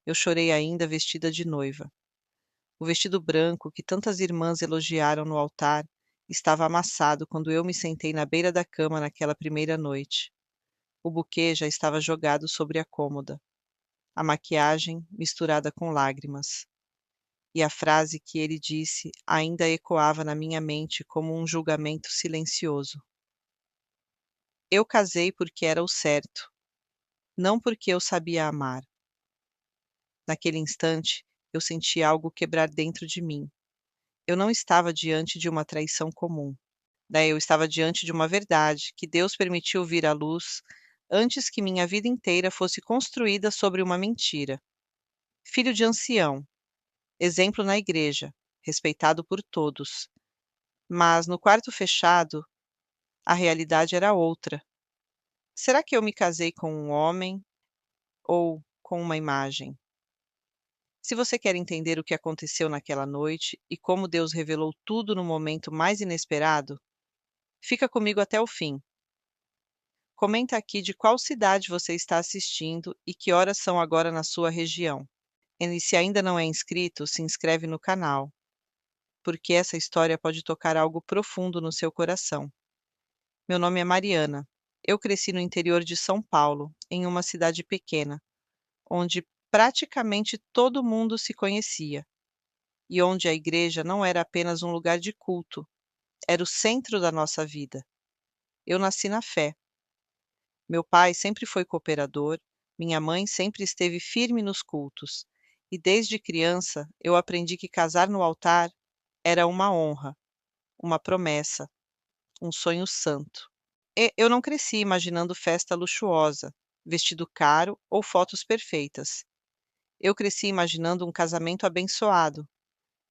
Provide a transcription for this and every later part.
Eu chorei ainda vestida de noiva. O vestido branco que tantas irmãs elogiaram no altar estava amassado quando eu me sentei na beira da cama naquela primeira noite. O buquê já estava jogado sobre a cômoda, a maquiagem misturada com lágrimas. E a frase que ele disse ainda ecoava na minha mente como um julgamento silencioso. Eu casei porque era o certo, não porque eu sabia amar. Naquele instante, eu senti algo quebrar dentro de mim. Eu não estava diante de uma traição comum. Daí eu estava diante de uma verdade que Deus permitiu vir à luz antes que minha vida inteira fosse construída sobre uma mentira. Filho de ancião, exemplo na igreja, respeitado por todos. Mas no quarto fechado, a realidade era outra. Será que eu me casei com um homem ou com uma imagem? Se você quer entender o que aconteceu naquela noite e como Deus revelou tudo no momento mais inesperado, fica comigo até o fim. Comenta aqui de qual cidade você está assistindo e que horas são agora na sua região. E se ainda não é inscrito, se inscreve no canal, porque essa história pode tocar algo profundo no seu coração. Meu nome é Mariana. Eu cresci no interior de São Paulo, em uma cidade pequena, onde praticamente todo mundo se conhecia, e onde a igreja não era apenas um lugar de culto, era o centro da nossa vida. Eu nasci na fé. Meu pai sempre foi cooperador, minha mãe sempre esteve firme nos cultos, e desde criança eu aprendi que casar no altar era uma honra, uma promessa, um sonho santo. Eu não cresci imaginando festa luxuosa, vestido caro ou fotos perfeitas. Eu cresci imaginando um casamento abençoado.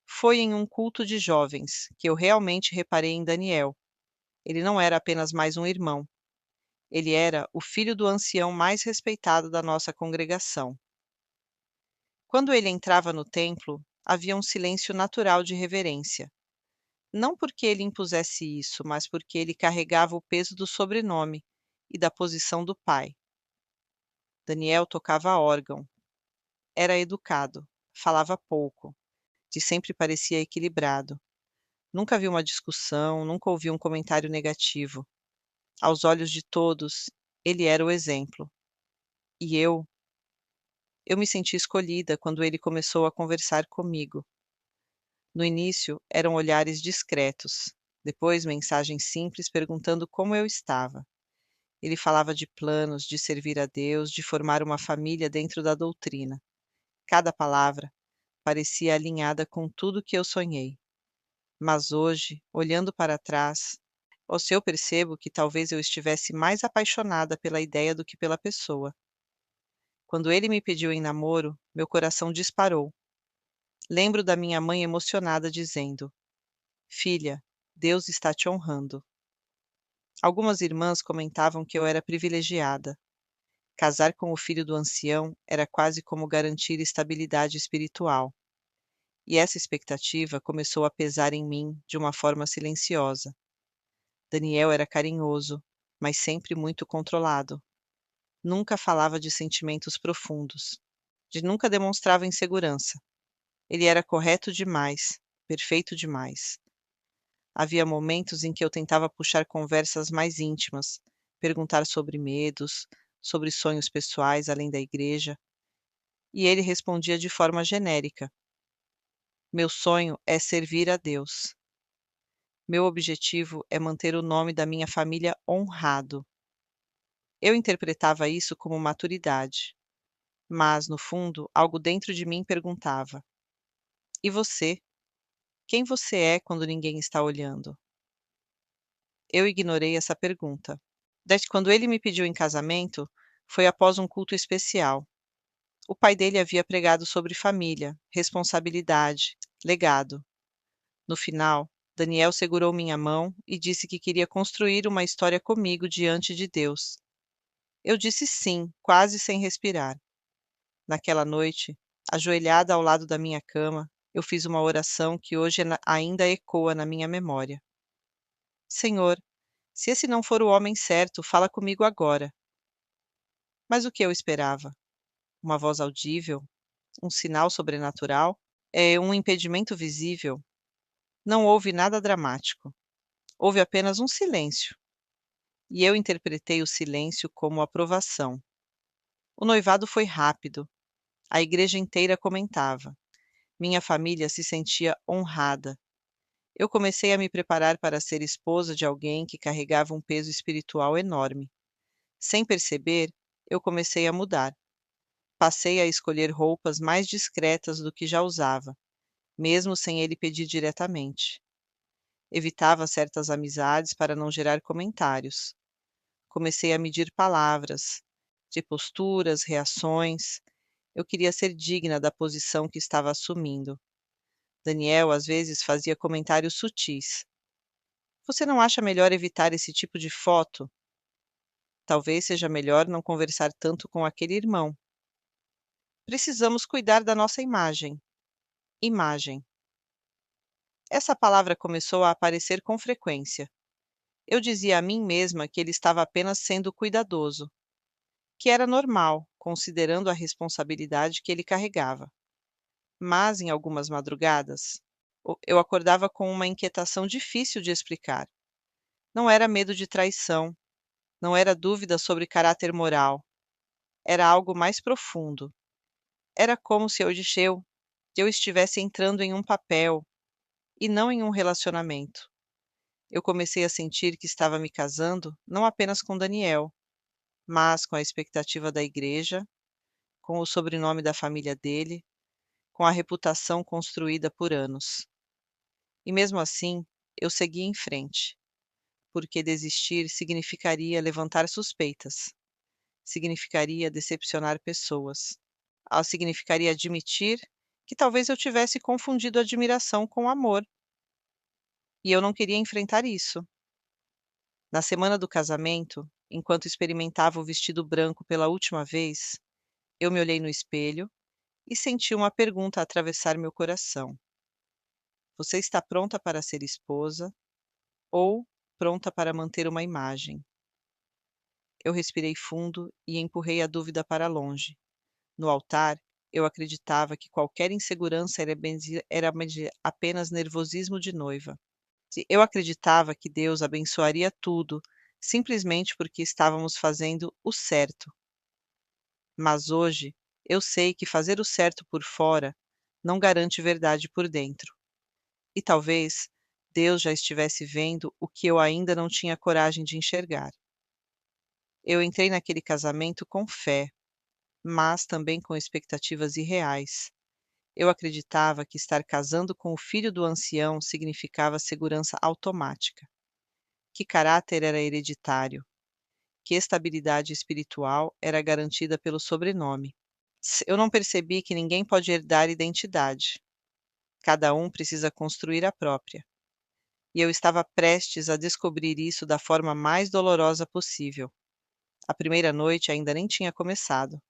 Foi em um culto de jovens que eu realmente reparei em Daniel. Ele não era apenas mais um irmão. Ele era o filho do ancião mais respeitado da nossa congregação. Quando ele entrava no templo, havia um silêncio natural de reverência. Não porque ele impusesse isso, mas porque ele carregava o peso do sobrenome e da posição do pai. Daniel tocava órgão. Era educado, falava pouco, e sempre parecia equilibrado. Nunca vi uma discussão, nunca ouvi um comentário negativo. Aos olhos de todos, ele era o exemplo. E eu me senti escolhida quando ele começou a conversar comigo. No início, eram olhares discretos, depois mensagens simples perguntando como eu estava. Ele falava de planos, de servir a Deus, de formar uma família dentro da doutrina. Cada palavra parecia alinhada com tudo que eu sonhei. Mas hoje, olhando para trás, ou se eu percebo que talvez eu estivesse mais apaixonada pela ideia do que pela pessoa. Quando ele me pediu em namoro, meu coração disparou. Lembro da minha mãe emocionada dizendo: Filha, Deus está te honrando. Algumas irmãs comentavam que eu era privilegiada. Casar com o filho do ancião era quase como garantir estabilidade espiritual. E essa expectativa começou a pesar em mim de uma forma silenciosa. Daniel era carinhoso, mas sempre muito controlado. Nunca falava de sentimentos profundos. Nunca demonstrava insegurança. Ele era correto demais, perfeito demais. Havia momentos em que eu tentava puxar conversas mais íntimas, perguntar sobre medos, sobre sonhos pessoais além da igreja, e ele respondia de forma genérica: Meu sonho é servir a Deus. Meu objetivo é manter o nome da minha família honrado. Eu interpretava isso como maturidade, mas, no fundo, algo dentro de mim perguntava: E você? Quem você é quando ninguém está olhando? Eu ignorei essa pergunta. Desde quando ele me pediu em casamento, foi após um culto especial. O pai dele havia pregado sobre família, responsabilidade, legado. No final, Daniel segurou minha mão e disse que queria construir uma história comigo diante de Deus. Eu disse sim, quase sem respirar. Naquela noite, ajoelhada ao lado da minha cama, eu fiz uma oração que hoje ainda ecoa na minha memória. Senhor, se esse não for o homem certo, fala comigo agora. Mas o que eu esperava? Uma voz audível? Um sinal sobrenatural? É um impedimento visível? Não houve nada dramático. Houve apenas um silêncio, e eu interpretei o silêncio como aprovação. O noivado foi rápido. A igreja inteira comentava. Minha família se sentia honrada. Eu comecei a me preparar para ser esposa de alguém que carregava um peso espiritual enorme. Sem perceber, eu comecei a mudar. Passei a escolher roupas mais discretas do que já usava, mesmo sem ele pedir diretamente. Evitava certas amizades para não gerar comentários. Comecei a medir palavras, de posturas, reações. Eu queria ser digna da posição que estava assumindo. Daniel às vezes fazia comentários sutis. Você não acha melhor evitar esse tipo de foto? Talvez seja melhor não conversar tanto com aquele irmão. Precisamos cuidar da nossa imagem. Imagem. Essa palavra começou a aparecer com frequência. Eu dizia a mim mesma que ele estava apenas sendo cuidadoso, que era normal, considerando a responsabilidade que ele carregava. Mas, em algumas madrugadas, eu acordava com uma inquietação difícil de explicar. Não era medo de traição, não era dúvida sobre caráter moral, era algo mais profundo. Era como se hoje eu estivesse entrando em um papel e não em um relacionamento. Eu comecei a sentir que estava me casando não apenas com Daniel, mas com a expectativa da igreja, com o sobrenome da família dele, com a reputação construída por anos. E mesmo assim, eu segui em frente, porque desistir significaria levantar suspeitas, significaria decepcionar pessoas, significaria admitir que talvez eu tivesse confundido admiração com amor, e eu não queria enfrentar isso. Na semana do casamento, enquanto experimentava o vestido branco pela última vez, eu me olhei no espelho e senti uma pergunta atravessar meu coração. Você está pronta para ser esposa ou pronta para manter uma imagem? Eu respirei fundo e empurrei a dúvida para longe. No altar, eu acreditava que qualquer insegurança era apenas nervosismo de noiva. Eu acreditava que Deus abençoaria tudo, simplesmente porque estávamos fazendo o certo. Mas hoje, eu sei que fazer o certo por fora não garante verdade por dentro. E talvez Deus já estivesse vendo o que eu ainda não tinha coragem de enxergar. Eu entrei naquele casamento com fé, mas também com expectativas irreais. Eu acreditava que estar casando com o filho do ancião significava segurança automática, que caráter era hereditário, que estabilidade espiritual era garantida pelo sobrenome. Eu não percebi que ninguém pode herdar identidade. Cada um precisa construir a própria. E eu estava prestes a descobrir isso da forma mais dolorosa possível. A primeira noite ainda nem tinha começado,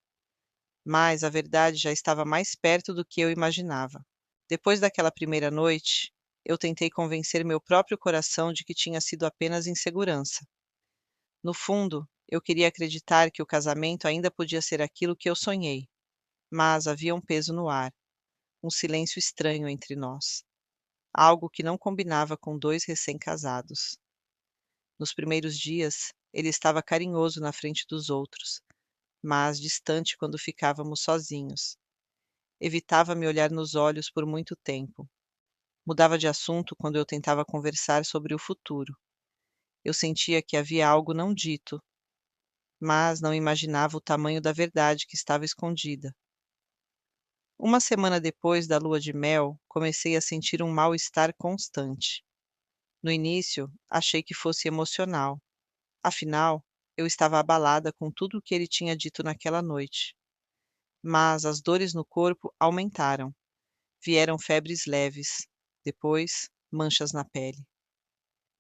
mas a verdade já estava mais perto do que eu imaginava. Depois daquela primeira noite, eu tentei convencer meu próprio coração de que tinha sido apenas insegurança. No fundo, eu queria acreditar que o casamento ainda podia ser aquilo que eu sonhei, mas havia um peso no ar, um silêncio estranho entre nós, algo que não combinava com dois recém-casados. Nos primeiros dias, ele estava carinhoso na frente dos outros, mas distante quando ficávamos sozinhos. Evitava me olhar nos olhos por muito tempo. Mudava de assunto quando eu tentava conversar sobre o futuro. Eu sentia que havia algo não dito, mas não imaginava o tamanho da verdade que estava escondida. Uma semana depois da lua de mel, comecei a sentir um mal-estar constante. No início, achei que fosse emocional. Afinal, eu estava abalada com tudo o que ele tinha dito naquela noite. Mas as dores no corpo aumentaram. Vieram febres leves, depois manchas na pele.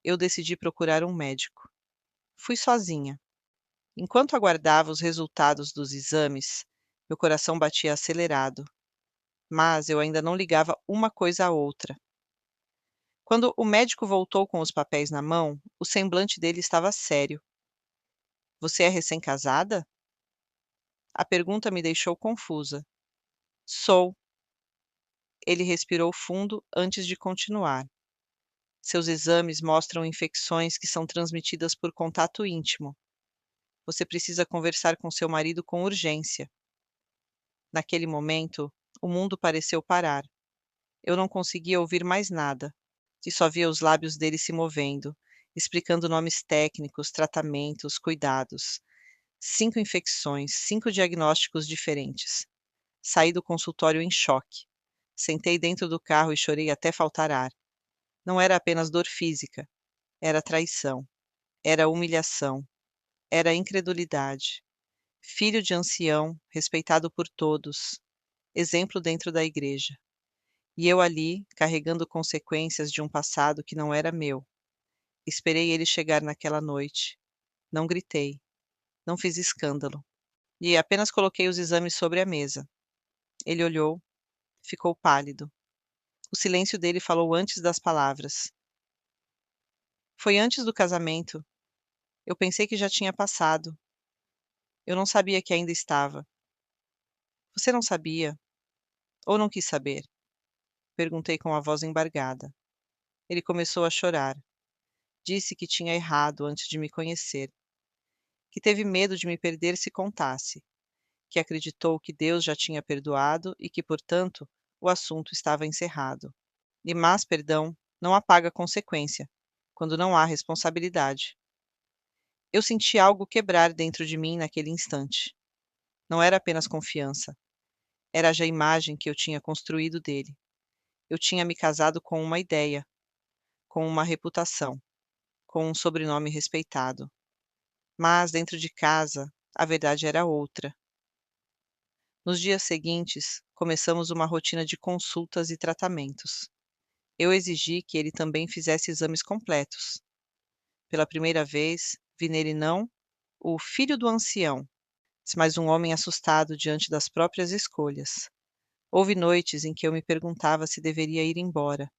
Eu decidi procurar um médico. Fui sozinha. Enquanto aguardava os resultados dos exames, meu coração batia acelerado, mas eu ainda não ligava uma coisa à outra. Quando o médico voltou com os papéis na mão, o semblante dele estava sério. Você é recém-casada? A pergunta me deixou confusa. Sou. Ele respirou fundo antes de continuar. Seus exames mostram infecções que são transmitidas por contato íntimo. Você precisa conversar com seu marido com urgência. Naquele momento, o mundo pareceu parar. Eu não conseguia ouvir mais nada, e só via os lábios dele se movendo, explicando nomes técnicos, tratamentos, cuidados. 5 infecções, 5 diagnósticos diferentes. Saí do consultório em choque. Sentei dentro do carro e chorei até faltar ar. Não era apenas dor física, era traição, era humilhação, era incredulidade. Filho de ancião, respeitado por todos, exemplo dentro da igreja. E eu ali, carregando consequências de um passado que não era meu. Esperei ele chegar naquela noite. Não gritei, não fiz escândalo. E apenas coloquei os exames sobre a mesa. Ele olhou, ficou pálido. O silêncio dele falou antes das palavras. Foi antes do casamento. Eu pensei que já tinha passado. Eu não sabia que ainda estava. Você não sabia? Ou não quis saber? Perguntei com a voz embargada. Ele começou a chorar. Disse que tinha errado antes de me conhecer. Que teve medo de me perder se contasse. Que acreditou que Deus já tinha perdoado e que, portanto, o assunto estava encerrado. E mas perdão não apaga consequência, quando não há responsabilidade. Eu senti algo quebrar dentro de mim naquele instante. Não era apenas confiança, era já a imagem que eu tinha construído dele. Eu tinha me casado com uma ideia, com uma reputação, com um sobrenome respeitado. Mas dentro de casa, a verdade era outra. Nos dias seguintes, começamos uma rotina de consultas e tratamentos. Eu exigi que ele também fizesse exames completos. Pela primeira vez, vi nele não o filho do ancião, mas um homem assustado diante das próprias escolhas. Houve noites em que eu me perguntava se deveria ir embora.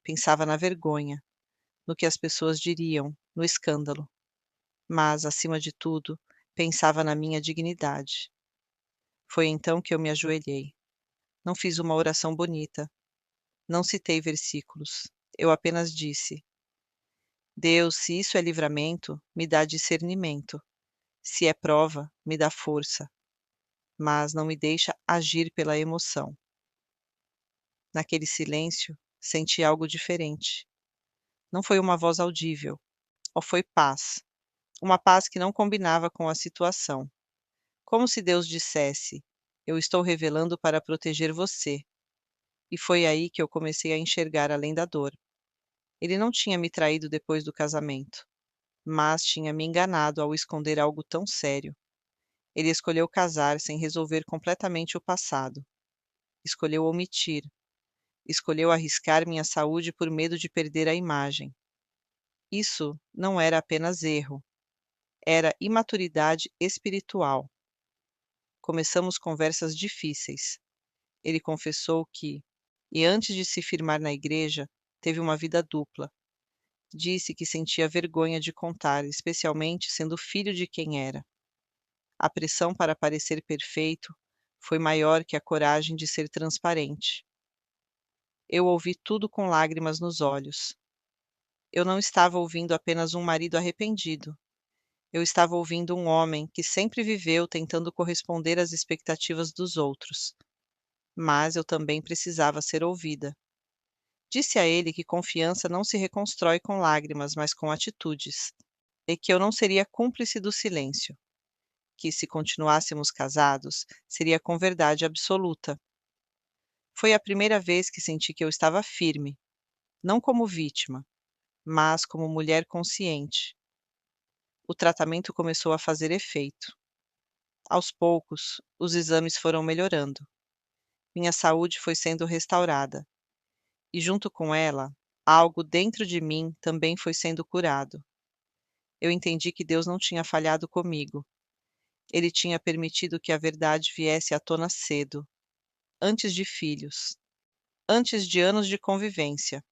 Pensava na vergonha, no que as pessoas diriam, no escândalo. Mas, acima de tudo, pensava na minha dignidade. Foi então que eu me ajoelhei. Não fiz uma oração bonita. Não citei versículos. Eu apenas disse: Deus, se isso é livramento, me dá discernimento. Se é prova, me dá força. Mas não me deixa agir pela emoção. Naquele silêncio, senti algo diferente. Não foi uma voz audível, ou foi paz. Uma paz que não combinava com a situação. Como se Deus dissesse: Eu estou revelando para proteger você. E foi aí que eu comecei a enxergar além da dor. Ele não tinha me traído depois do casamento, mas tinha me enganado ao esconder algo tão sério. Ele escolheu casar sem resolver completamente o passado. Escolheu omitir. Escolheu arriscar minha saúde por medo de perder a imagem. Isso não era apenas erro, era imaturidade espiritual. Começamos conversas difíceis. Ele confessou que, e antes de se firmar na igreja, teve uma vida dupla. Disse que sentia vergonha de contar, especialmente sendo filho de quem era. A pressão para parecer perfeito foi maior que a coragem de ser transparente. Eu ouvi tudo com lágrimas nos olhos. Eu não estava ouvindo apenas um marido arrependido. Eu estava ouvindo um homem que sempre viveu tentando corresponder às expectativas dos outros. Mas eu também precisava ser ouvida. Disse a ele que confiança não se reconstrói com lágrimas, mas com atitudes, e que eu não seria cúmplice do silêncio, que se continuássemos casados, seria com verdade absoluta. Foi a primeira vez que senti que eu estava firme, não como vítima, mas como mulher consciente. O tratamento começou a fazer efeito. Aos poucos, os exames foram melhorando. Minha saúde foi sendo restaurada. E junto com ela, algo dentro de mim também foi sendo curado. Eu entendi que Deus não tinha falhado comigo. Ele tinha permitido que a verdade viesse à tona cedo, antes de filhos, antes de anos de convivência,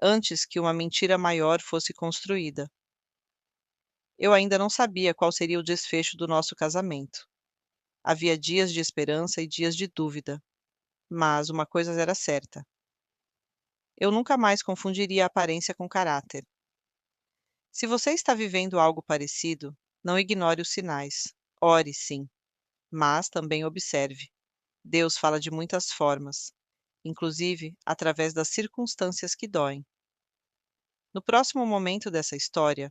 antes que uma mentira maior fosse construída. Eu ainda não sabia qual seria o desfecho do nosso casamento. Havia dias de esperança e dias de dúvida. Mas uma coisa era certa: eu nunca mais confundiria aparência com caráter. Se você está vivendo algo parecido, não ignore os sinais. Ore, sim, mas também observe. Deus fala de muitas formas, inclusive através das circunstâncias que doem. No próximo momento dessa história,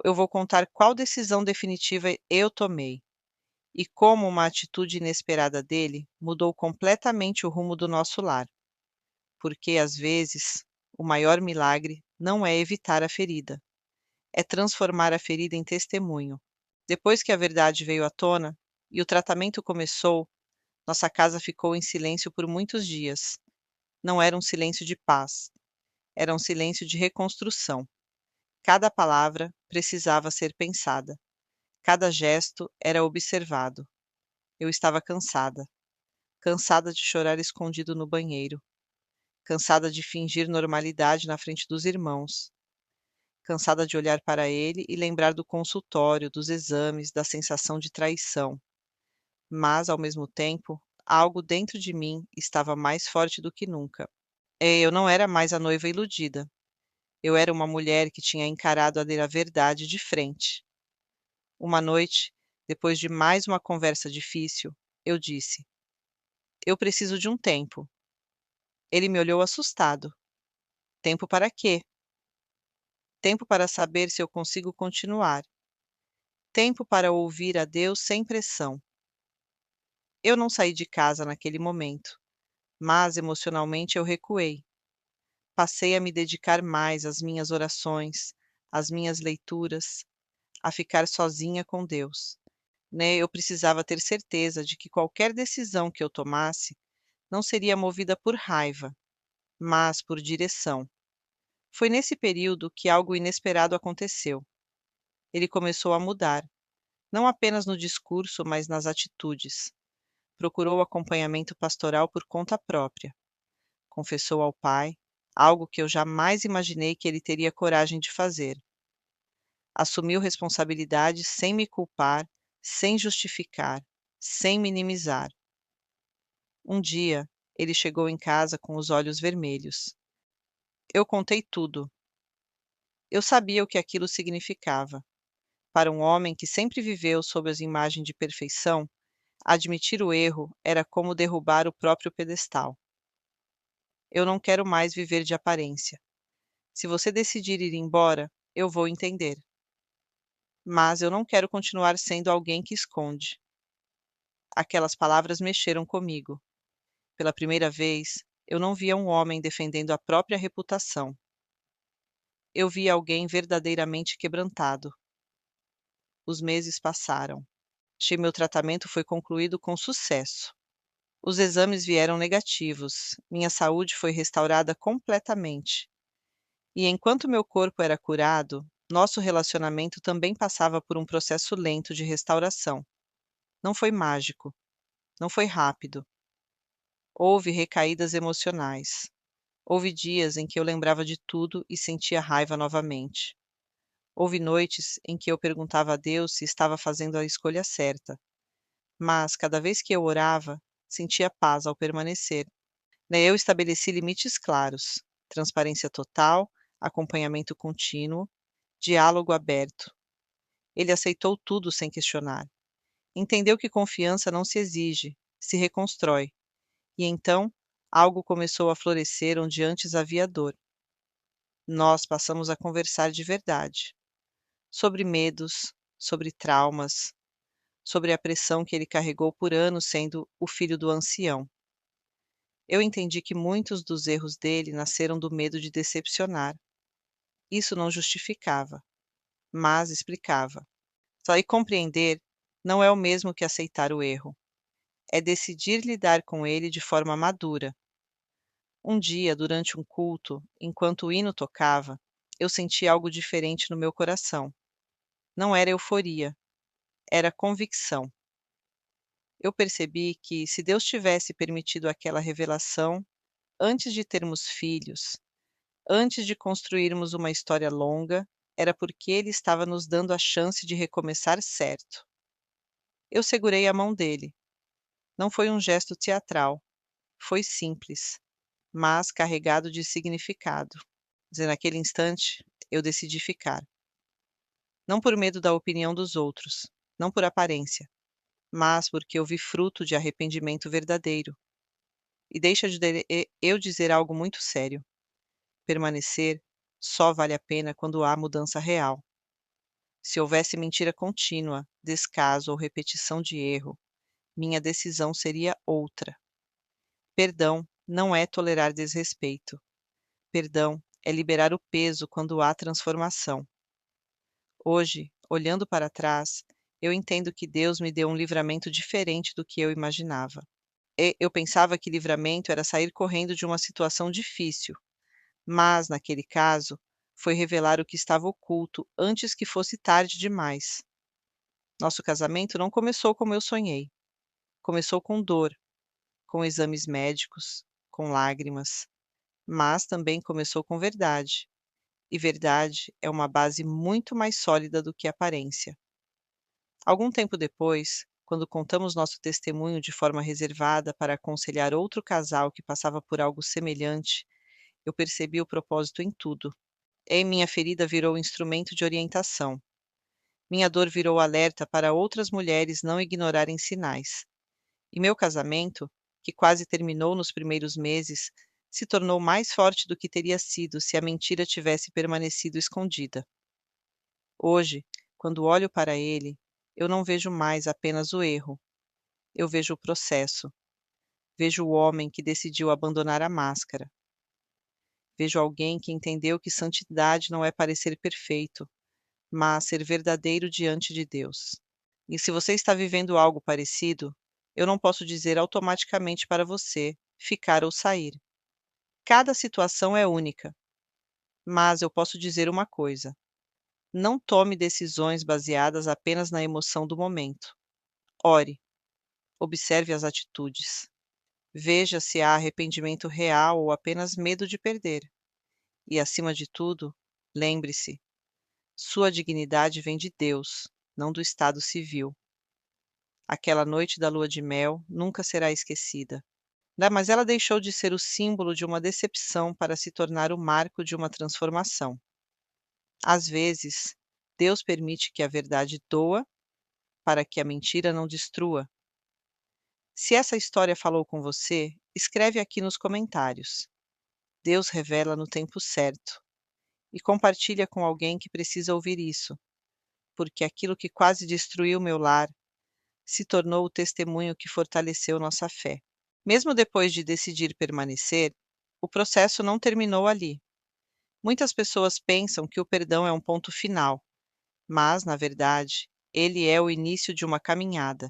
eu vou contar qual decisão definitiva eu tomei e como uma atitude inesperada dele mudou completamente o rumo do nosso lar. Porque, às vezes, o maior milagre não é evitar a ferida, é transformar a ferida em testemunho. Depois que a verdade veio à tona e o tratamento começou, nossa casa ficou em silêncio por muitos dias. Não era um silêncio de paz, era um silêncio de reconstrução. Cada palavra precisava ser pensada, cada gesto era observado. Eu estava cansada, cansada de chorar escondido no banheiro, cansada de fingir normalidade na frente dos irmãos, cansada de olhar para ele e lembrar do consultório, dos exames, da sensação de traição. Mas, ao mesmo tempo, algo dentro de mim estava mais forte do que nunca. Eu não era mais a noiva iludida. Eu era uma mulher que tinha encarado a verdade de frente. Uma noite, depois de mais uma conversa difícil, eu disse: eu preciso de um tempo. Ele me olhou assustado. Tempo para quê? Tempo para saber se eu consigo continuar. Tempo para ouvir a Deus sem pressão. Eu não saí de casa naquele momento, mas emocionalmente eu recuei. Passei a me dedicar mais às minhas orações, às minhas leituras, a ficar sozinha com Deus. Eu precisava ter certeza de que qualquer decisão que eu tomasse não seria movida por raiva, mas por direção. Foi nesse período que algo inesperado aconteceu. Ele começou a mudar, não apenas no discurso, mas nas atitudes. Procurou acompanhamento pastoral por conta própria. Confessou ao pai, algo que eu jamais imaginei que ele teria coragem de fazer. Assumiu responsabilidade sem me culpar, sem justificar, sem minimizar. Um dia, ele chegou em casa com os olhos vermelhos. Eu contei tudo. Eu sabia o que aquilo significava. Para um homem que sempre viveu sob as imagens de perfeição, admitir o erro era como derrubar o próprio pedestal. Eu não quero mais viver de aparência. Se você decidir ir embora, eu vou entender. Mas eu não quero continuar sendo alguém que esconde. Aquelas palavras mexeram comigo. Pela primeira vez, eu não via um homem defendendo a própria reputação. Eu via alguém verdadeiramente quebrantado. Os meses passaram. Meu tratamento foi concluído com sucesso. Os exames vieram negativos. Minha saúde foi restaurada completamente. E enquanto meu corpo era curado, nosso relacionamento também passava por um processo lento de restauração. Não foi mágico, não foi rápido. Houve recaídas emocionais. Houve dias em que eu lembrava de tudo e sentia raiva novamente. Houve noites em que eu perguntava a Deus se estava fazendo a escolha certa. Mas, cada vez que eu orava, sentia paz ao permanecer. Eu estabeleci limites claros, transparência total, acompanhamento contínuo, diálogo aberto. Ele aceitou tudo sem questionar. Entendeu que confiança não se exige, se reconstrói. E então, algo começou a florescer onde antes havia dor. Nós passamos a conversar de verdade, sobre medos, sobre traumas, sobre a pressão que ele carregou por anos sendo o filho do ancião. Eu entendi que muitos dos erros dele nasceram do medo de decepcionar. Isso não justificava, mas explicava. Só que compreender não é o mesmo que aceitar o erro. É decidir lidar com ele de forma madura. Um dia, durante um culto, enquanto o hino tocava, eu senti algo diferente no meu coração. Não era euforia, era convicção. Eu percebi que, se Deus tivesse permitido aquela revelação antes de termos filhos, antes de construirmos uma história longa, era porque Ele estava nos dando a chance de recomeçar certo. Eu segurei a mão dele. Não foi um gesto teatral. Foi simples, mas carregado de significado. Naquele instante, eu decidi ficar. Não por medo da opinião dos outros, não por aparência, mas porque eu vi fruto de arrependimento verdadeiro. E eu dizer algo muito sério. Permanecer só vale a pena quando há mudança real. Se houvesse mentira contínua, descaso ou repetição de erro, minha decisão seria outra. Perdão não é tolerar desrespeito. Perdão é liberar o peso quando há transformação. Hoje, olhando para trás, eu entendo que Deus me deu um livramento diferente do que eu imaginava. Eu pensava que livramento era sair correndo de uma situação difícil, mas, naquele caso, foi revelar o que estava oculto antes que fosse tarde demais. Nosso casamento não começou como eu sonhei. Começou com dor, com exames médicos, com lágrimas, mas também começou com verdade. E verdade é uma base muito mais sólida do que aparência. Algum tempo depois, quando contamos nosso testemunho de forma reservada para aconselhar outro casal que passava por algo semelhante, eu percebi o propósito em tudo. Minha ferida virou instrumento de orientação. Minha dor virou alerta para outras mulheres não ignorarem sinais. E meu casamento, que quase terminou nos primeiros meses, se tornou mais forte do que teria sido se a mentira tivesse permanecido escondida. Hoje, quando olho para ele, eu não vejo mais apenas o erro. Eu vejo o processo. Vejo o homem que decidiu abandonar a máscara. Vejo alguém que entendeu que santidade não é parecer perfeito, mas ser verdadeiro diante de Deus. E se você está vivendo algo parecido, eu não posso dizer automaticamente para você ficar ou sair. Cada situação é única, mas eu posso dizer uma coisa: não tome decisões baseadas apenas na emoção do momento. Ore, observe as atitudes. Veja se há arrependimento real ou apenas medo de perder. E, acima de tudo, lembre-se: sua dignidade vem de Deus, não do estado civil. Aquela noite da lua de mel nunca será esquecida. Mas ela deixou de ser o símbolo de uma decepção para se tornar o marco de uma transformação. Às vezes, Deus permite que a verdade doa para que a mentira não destrua. Se essa história falou com você, escreve aqui nos comentários. Deus revela no tempo certo. E compartilha com alguém que precisa ouvir isso, porque aquilo que quase destruiu meu lar se tornou o testemunho que fortaleceu nossa fé. Mesmo depois de decidir permanecer, o processo não terminou ali. Muitas pessoas pensam que o perdão é um ponto final, mas, na verdade, ele é o início de uma caminhada.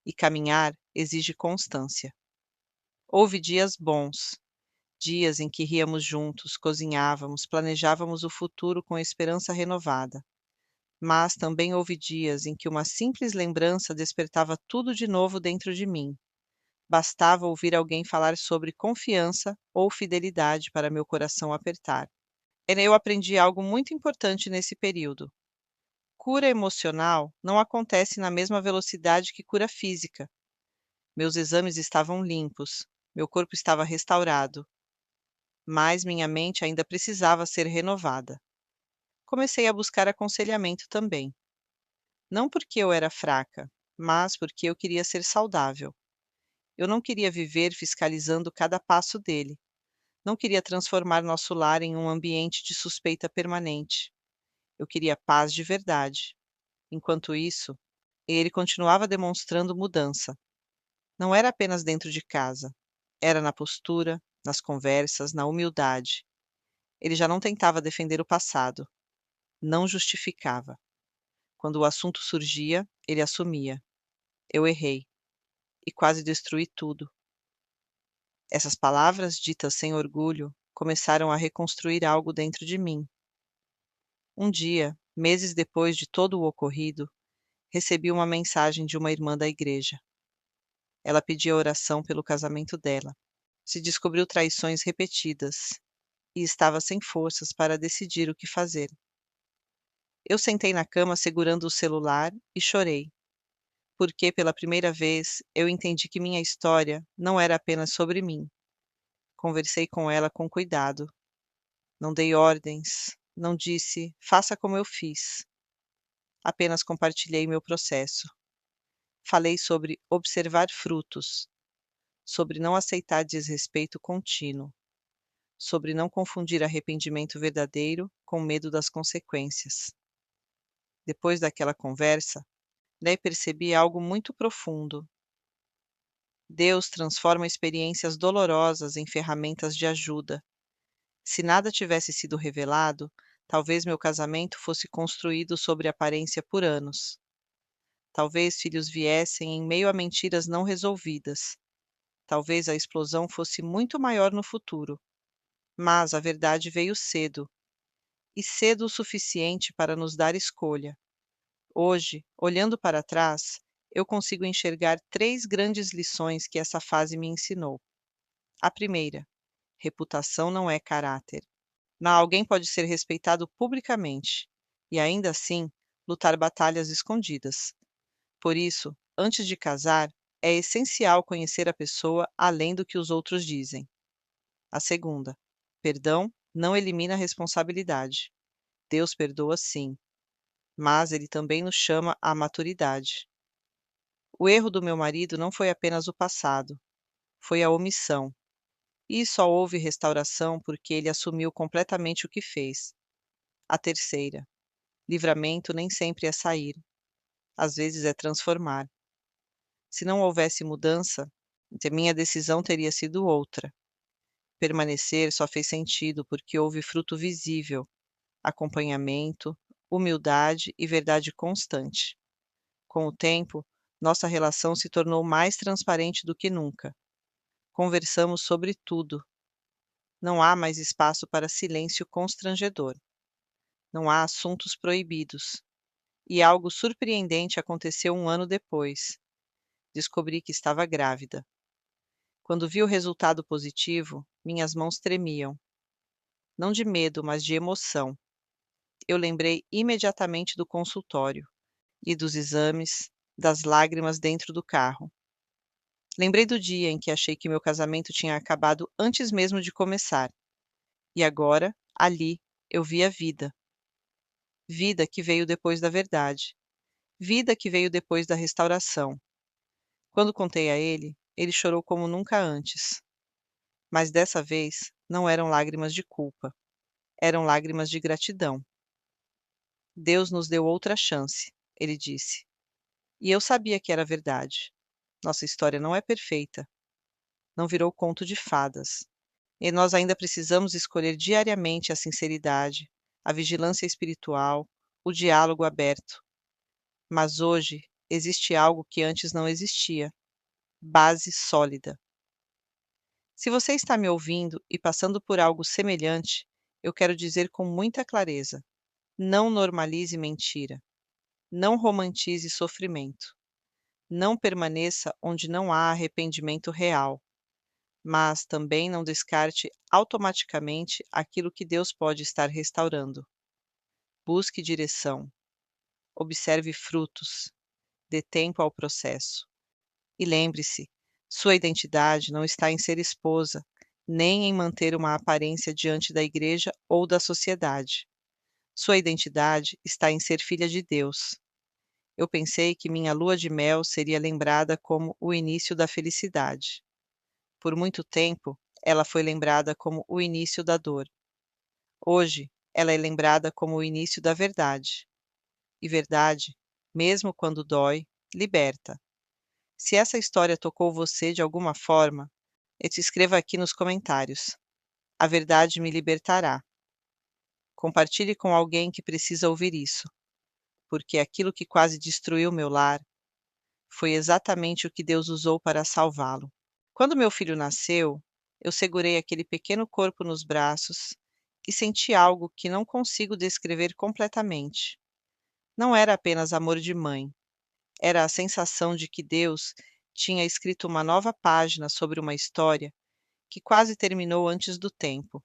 E caminhar exige constância. Houve dias bons, dias em que ríamos juntos, cozinhávamos, planejávamos o futuro com esperança renovada. Mas também houve dias em que uma simples lembrança despertava tudo de novo dentro de mim. Bastava ouvir alguém falar sobre confiança ou fidelidade para meu coração apertar. Eu aprendi algo muito importante nesse período. Cura emocional não acontece na mesma velocidade que cura física. Meus exames estavam limpos, meu corpo estava restaurado, mas minha mente ainda precisava ser renovada. Comecei a buscar aconselhamento também. Não porque eu era fraca, mas porque eu queria ser saudável. Eu não queria viver fiscalizando cada passo dele. Não queria transformar nosso lar em um ambiente de suspeita permanente. Eu queria paz de verdade. Enquanto isso, ele continuava demonstrando mudança. Não era apenas dentro de casa. Era na postura, nas conversas, na humildade. Ele já não tentava defender o passado. Não justificava. Quando o assunto surgia, ele assumia. Eu errei e quase destruí tudo. Essas palavras, ditas sem orgulho, começaram a reconstruir algo dentro de mim. Um dia, meses depois de todo o ocorrido, recebi uma mensagem de uma irmã da igreja. Ela pedia oração pelo casamento dela. Se descobriu traições repetidas e estava sem forças para decidir o que fazer. Eu sentei na cama segurando o celular e chorei. porque pela primeira vez eu entendi que minha história não era apenas sobre mim. Conversei com ela com cuidado. Não dei ordens, não disse, faça como eu fiz. Apenas compartilhei meu processo. Falei sobre observar frutos, sobre não aceitar desrespeito contínuo, sobre não confundir arrependimento verdadeiro com medo das consequências. Depois daquela conversa, daí percebi algo muito profundo. Deus transforma experiências dolorosas em ferramentas de ajuda. Se nada tivesse sido revelado, talvez meu casamento fosse construído sobre aparência por anos. Talvez filhos viessem em meio a mentiras não resolvidas. Talvez a explosão fosse muito maior no futuro. Mas a verdade veio cedo, e cedo o suficiente para nos dar escolha. Hoje, olhando para trás, eu consigo enxergar três grandes lições que essa fase me ensinou. A primeira: reputação não é caráter. Alguém pode ser respeitado publicamente e ainda assim lutar batalhas escondidas. Por isso, antes de casar, é essencial conhecer a pessoa além do que os outros dizem. A segunda: perdão não elimina a responsabilidade. Deus perdoa sim, mas ele também nos chama à maturidade. O erro do meu marido não foi apenas o passado, foi a omissão. E só houve restauração porque ele assumiu completamente o que fez. A terceira: livramento nem sempre é sair, às vezes é transformar. Se não houvesse mudança, minha decisão teria sido outra. Permanecer só fez sentido porque houve fruto visível, acompanhamento, humildade e verdade constante. Com o tempo, nossa relação se tornou mais transparente do que nunca. Conversamos sobre tudo. Não há mais espaço para silêncio constrangedor. Não há assuntos proibidos. E algo surpreendente aconteceu um ano depois. Descobri que estava grávida. Quando vi o resultado positivo, minhas mãos tremiam. Não de medo, mas de emoção. Eu lembrei imediatamente do consultório e dos exames, das lágrimas dentro do carro. Lembrei do dia em que achei que meu casamento tinha acabado antes mesmo de começar. E agora, ali, eu vi a vida. Vida que veio depois da verdade. Vida que veio depois da restauração. Quando contei a ele, ele chorou como nunca antes. Mas dessa vez, não eram lágrimas de culpa. Eram lágrimas de gratidão. Deus nos deu outra chance, ele disse. E eu sabia que era verdade. Nossa história não é perfeita. Não virou conto de fadas. E nós ainda precisamos escolher diariamente a sinceridade, a vigilância espiritual, o diálogo aberto. Mas hoje existe algo que antes não existia: base sólida. Se você está me ouvindo e passando por algo semelhante, eu quero dizer com muita clareza: não normalize mentira. Não romantize sofrimento. Não permaneça onde não há arrependimento real. Mas também não descarte automaticamente aquilo que Deus pode estar restaurando. Busque direção, observe frutos, dê tempo ao processo. E lembre-se, sua identidade não está em ser esposa, nem em manter uma aparência diante da igreja ou da sociedade. Sua identidade está em ser filha de Deus. Eu pensei que minha lua de mel seria lembrada como o início da felicidade. Por muito tempo, ela foi lembrada como o início da dor. Hoje, ela é lembrada como o início da verdade. E verdade, mesmo quando dói, liberta. Se essa história tocou você de alguma forma, escreva aqui nos comentários. A verdade me libertará. Compartilhe com alguém que precisa ouvir isso, porque aquilo que quase destruiu meu lar foi exatamente o que Deus usou para salvá-lo. Quando meu filho nasceu, eu segurei aquele pequeno corpo nos braços e senti algo que não consigo descrever completamente. Não era apenas amor de mãe, era a sensação de que Deus tinha escrito uma nova página sobre uma história que quase terminou antes do tempo.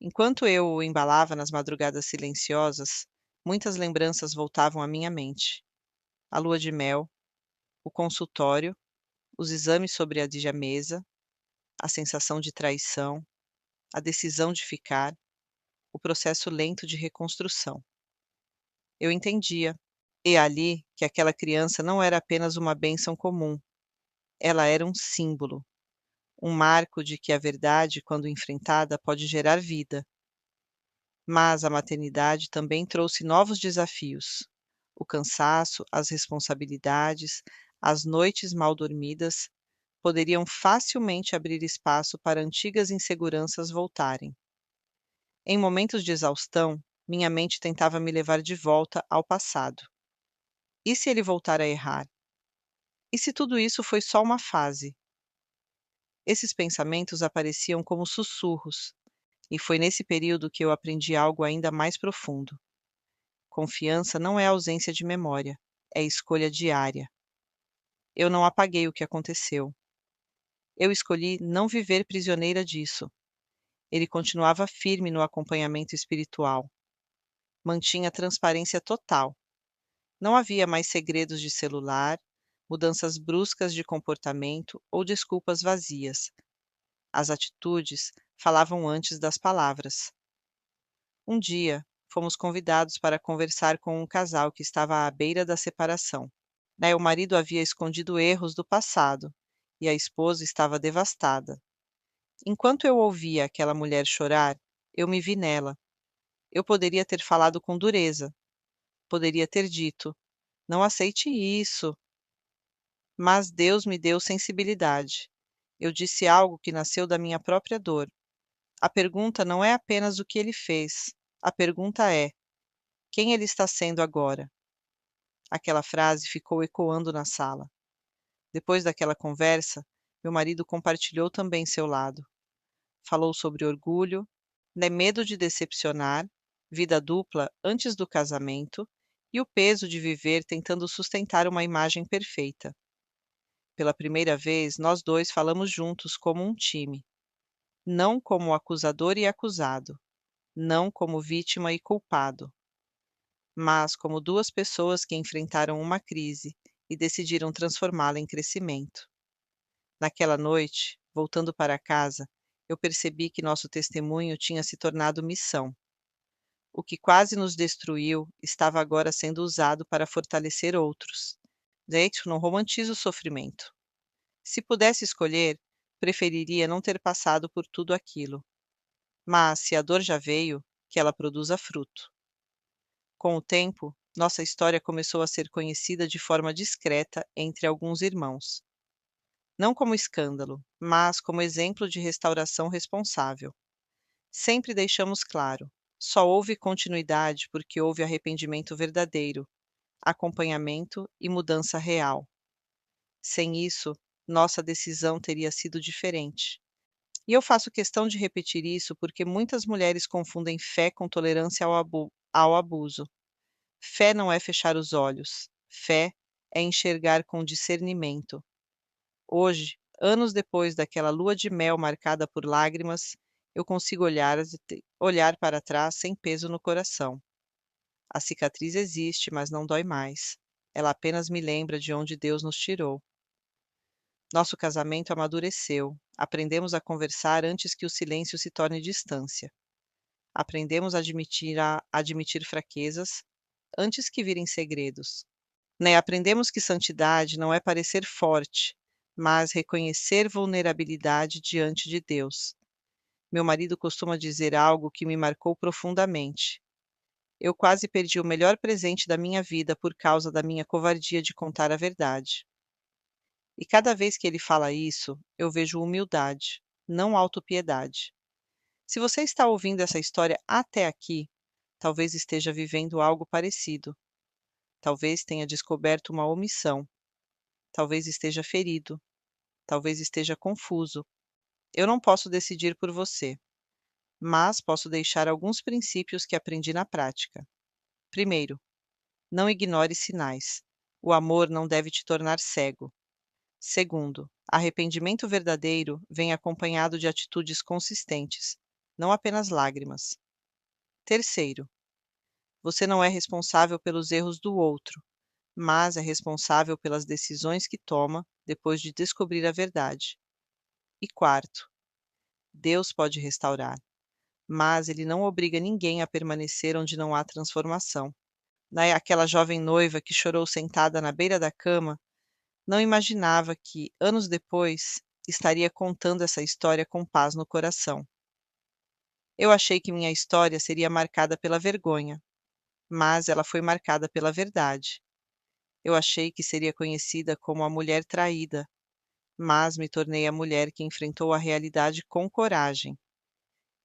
Enquanto eu o embalava nas madrugadas silenciosas, muitas lembranças voltavam à minha mente. A lua de mel, O consultório, os exames sobre a mesa, a sensação de traição, a decisão de ficar, o processo lento de reconstrução. Eu entendia, e ali, que aquela criança não era apenas uma bênção comum, ela era um símbolo, um marco de que a verdade, quando enfrentada, pode gerar vida. Mas a maternidade também trouxe novos desafios. O cansaço, as responsabilidades, as noites mal dormidas poderiam facilmente abrir espaço para antigas inseguranças voltarem. Em momentos de exaustão, minha mente tentava me levar de volta ao passado. E se ele voltar a errar? E se tudo isso foi só uma fase? Esses pensamentos apareciam como sussurros, e foi nesse período que eu aprendi algo ainda mais profundo. Confiança não é ausência de memória, é escolha diária. Eu não apaguei o que aconteceu. Eu escolhi não viver prisioneira disso. Ele continuava firme no acompanhamento espiritual. Mantinha transparência total. Não havia mais segredos de celular, mudanças bruscas de comportamento ou desculpas vazias. As atitudes falavam antes das palavras. Um dia, fomos convidados para conversar com um casal que estava à beira da separação. O marido havia escondido erros do passado e a esposa estava devastada. Enquanto eu ouvia aquela mulher chorar, eu me vi nela. Eu poderia ter falado com dureza, poderia ter dito: não aceite isso. Mas Deus me deu sensibilidade. Eu disse algo que nasceu da minha própria dor. A pergunta não é apenas o que ele fez. A pergunta é: quem ele está sendo agora? Aquela frase ficou ecoando na sala. Depois daquela conversa, meu marido compartilhou também seu lado. Falou sobre orgulho, medo de decepcionar, vida dupla antes do casamento e o peso de viver tentando sustentar uma imagem perfeita. Pela primeira vez, nós dois falamos juntos como um time, não como acusador e acusado, não como vítima e culpado, mas como duas pessoas que enfrentaram uma crise e decidiram transformá-la em crescimento. Naquela noite, voltando para casa, eu percebi que nosso testemunho tinha se tornado missão. O que quase nos destruiu estava agora sendo usado para fortalecer outros. Gente, não romantizo o sofrimento. Se pudesse escolher, preferiria não ter passado por tudo aquilo. Mas, se a dor já veio, que ela produza fruto. Com o tempo, nossa história começou a ser conhecida de forma discreta entre alguns irmãos. Não como escândalo, mas como exemplo de restauração responsável. Sempre deixamos claro: só houve continuidade porque houve arrependimento verdadeiro, acompanhamento e mudança real. Sem isso, nossa decisão teria sido diferente. E eu faço questão de repetir isso porque muitas mulheres confundem fé com tolerância ao abuso. Fé não é fechar os olhos. Fé é enxergar com discernimento. Hoje, anos depois daquela lua de mel marcada por lágrimas, eu consigo olhar para trás sem peso no coração. A cicatriz existe, mas não dói mais. Ela apenas me lembra de onde Deus nos tirou. Nosso casamento amadureceu. Aprendemos a conversar antes que o silêncio se torne distância. Aprendemos a admitir fraquezas antes que virem segredos. Aprendemos que santidade não é parecer forte, mas reconhecer vulnerabilidade diante de Deus. Meu marido costuma dizer algo que me marcou profundamente. Eu quase perdi o melhor presente da minha vida por causa da minha covardia de contar a verdade. E cada vez que ele fala isso, eu vejo humildade, não autopiedade. Se você está ouvindo essa história até aqui, talvez esteja vivendo algo parecido. Talvez tenha descoberto uma omissão. Talvez esteja ferido. Talvez esteja confuso. Eu não posso decidir por você, mas posso deixar alguns princípios que aprendi na prática. Primeiro, não ignore sinais. O amor não deve te tornar cego. Segundo, arrependimento verdadeiro vem acompanhado de atitudes consistentes, não apenas lágrimas. Terceiro, você não é responsável pelos erros do outro, mas é responsável pelas decisões que toma depois de descobrir a verdade. E quarto, Deus pode restaurar, mas ele não obriga ninguém a permanecer onde não há transformação. Aquela jovem noiva que chorou sentada na beira da cama não imaginava que, anos depois, estaria contando essa história com paz no coração. Eu achei que minha história seria marcada pela vergonha, mas ela foi marcada pela verdade. Eu achei que seria conhecida como a mulher traída, mas me tornei a mulher que enfrentou a realidade com coragem.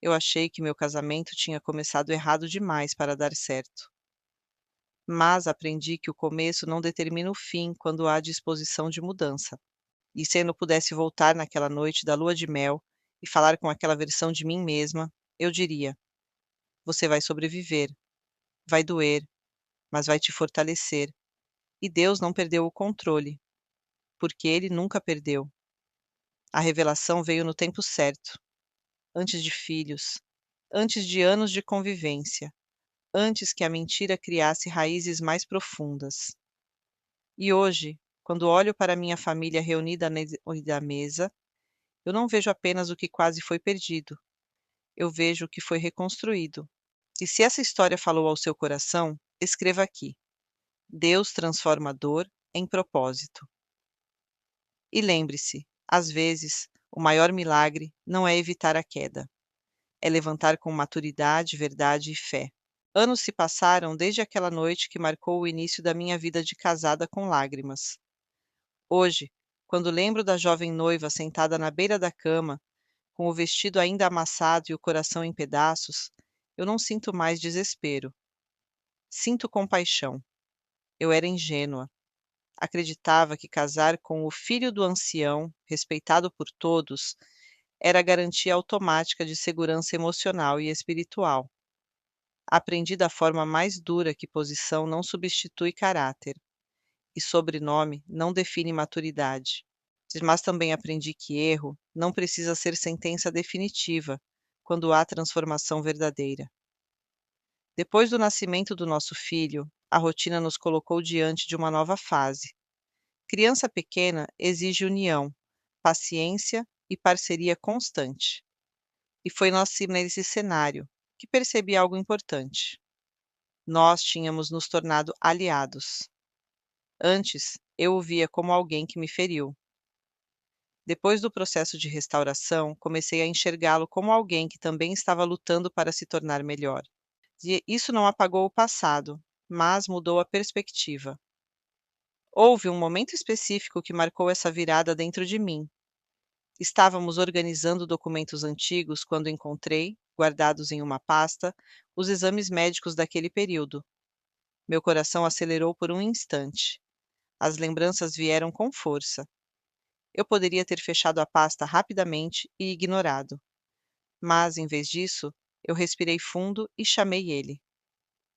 Eu achei que meu casamento tinha começado errado demais para dar certo. Mas aprendi que o começo não determina o fim quando há disposição de mudança. E se eu não pudesse voltar naquela noite da lua de mel e falar com aquela versão de mim mesma, eu diria: você vai sobreviver, vai doer, mas vai te fortalecer. E Deus não perdeu o controle, porque Ele nunca perdeu. A revelação veio no tempo certo, antes de filhos, antes de anos de convivência, antes que a mentira criasse raízes mais profundas. E hoje, quando olho para minha família reunida à mesa, eu não vejo apenas o que quase foi perdido, eu vejo o que foi reconstruído. E se essa história falou ao seu coração, escreva aqui: Deus transforma a dor em propósito. E lembre-se, às vezes, o maior milagre não é evitar a queda, é levantar com maturidade, verdade e fé. Anos se passaram desde aquela noite que marcou o início da minha vida de casada com lágrimas. Hoje, quando lembro da jovem noiva sentada na beira da cama, com o vestido ainda amassado e o coração em pedaços, eu não sinto mais desespero. Sinto compaixão. Eu era ingênua. Acreditava que casar com o filho do ancião, respeitado por todos, era garantia automática de segurança emocional e espiritual. Aprendi da forma mais dura que posição não substitui caráter, e sobrenome não define maturidade. Mas também aprendi que erro não precisa ser sentença definitiva quando há transformação verdadeira. Depois do nascimento do nosso filho, a rotina nos colocou diante de uma nova fase. Criança pequena exige união, paciência e parceria constante. E foi nesse cenário que percebi algo importante. Nós tínhamos nos tornado aliados. Antes, eu o via como alguém que me feriu. Depois do processo de restauração, comecei a enxergá-lo como alguém que também estava lutando para se tornar melhor. E isso não apagou o passado, mas mudou a perspectiva. Houve um momento específico que marcou essa virada dentro de mim. Estávamos organizando documentos antigos quando encontrei, guardados em uma pasta, os exames médicos daquele período. Meu coração acelerou por um instante. As lembranças vieram com força. Eu poderia ter fechado a pasta rapidamente e ignorado, mas, em vez disso, eu respirei fundo e chamei ele.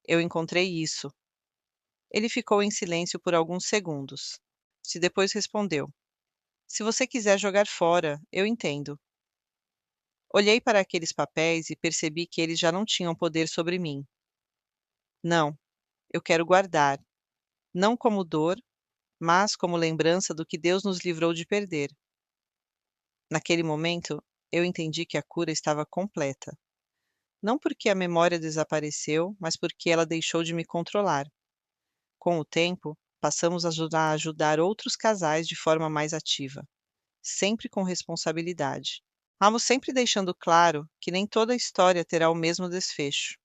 Eu encontrei isso. Ele ficou em silêncio por alguns segundos. Se depois respondeu: se você quiser jogar fora, eu entendo. Olhei para aqueles papéis e percebi que eles já não tinham poder sobre mim. Não, eu quero guardar, não como dor, mas como lembrança do que Deus nos livrou de perder. Naquele momento, eu entendi que a cura estava completa. Não porque a memória desapareceu, mas porque ela deixou de me controlar. Com o tempo, passamos a ajudar outros casais de forma mais ativa, sempre com responsabilidade. Vamos sempre deixando claro que nem toda história terá o mesmo desfecho.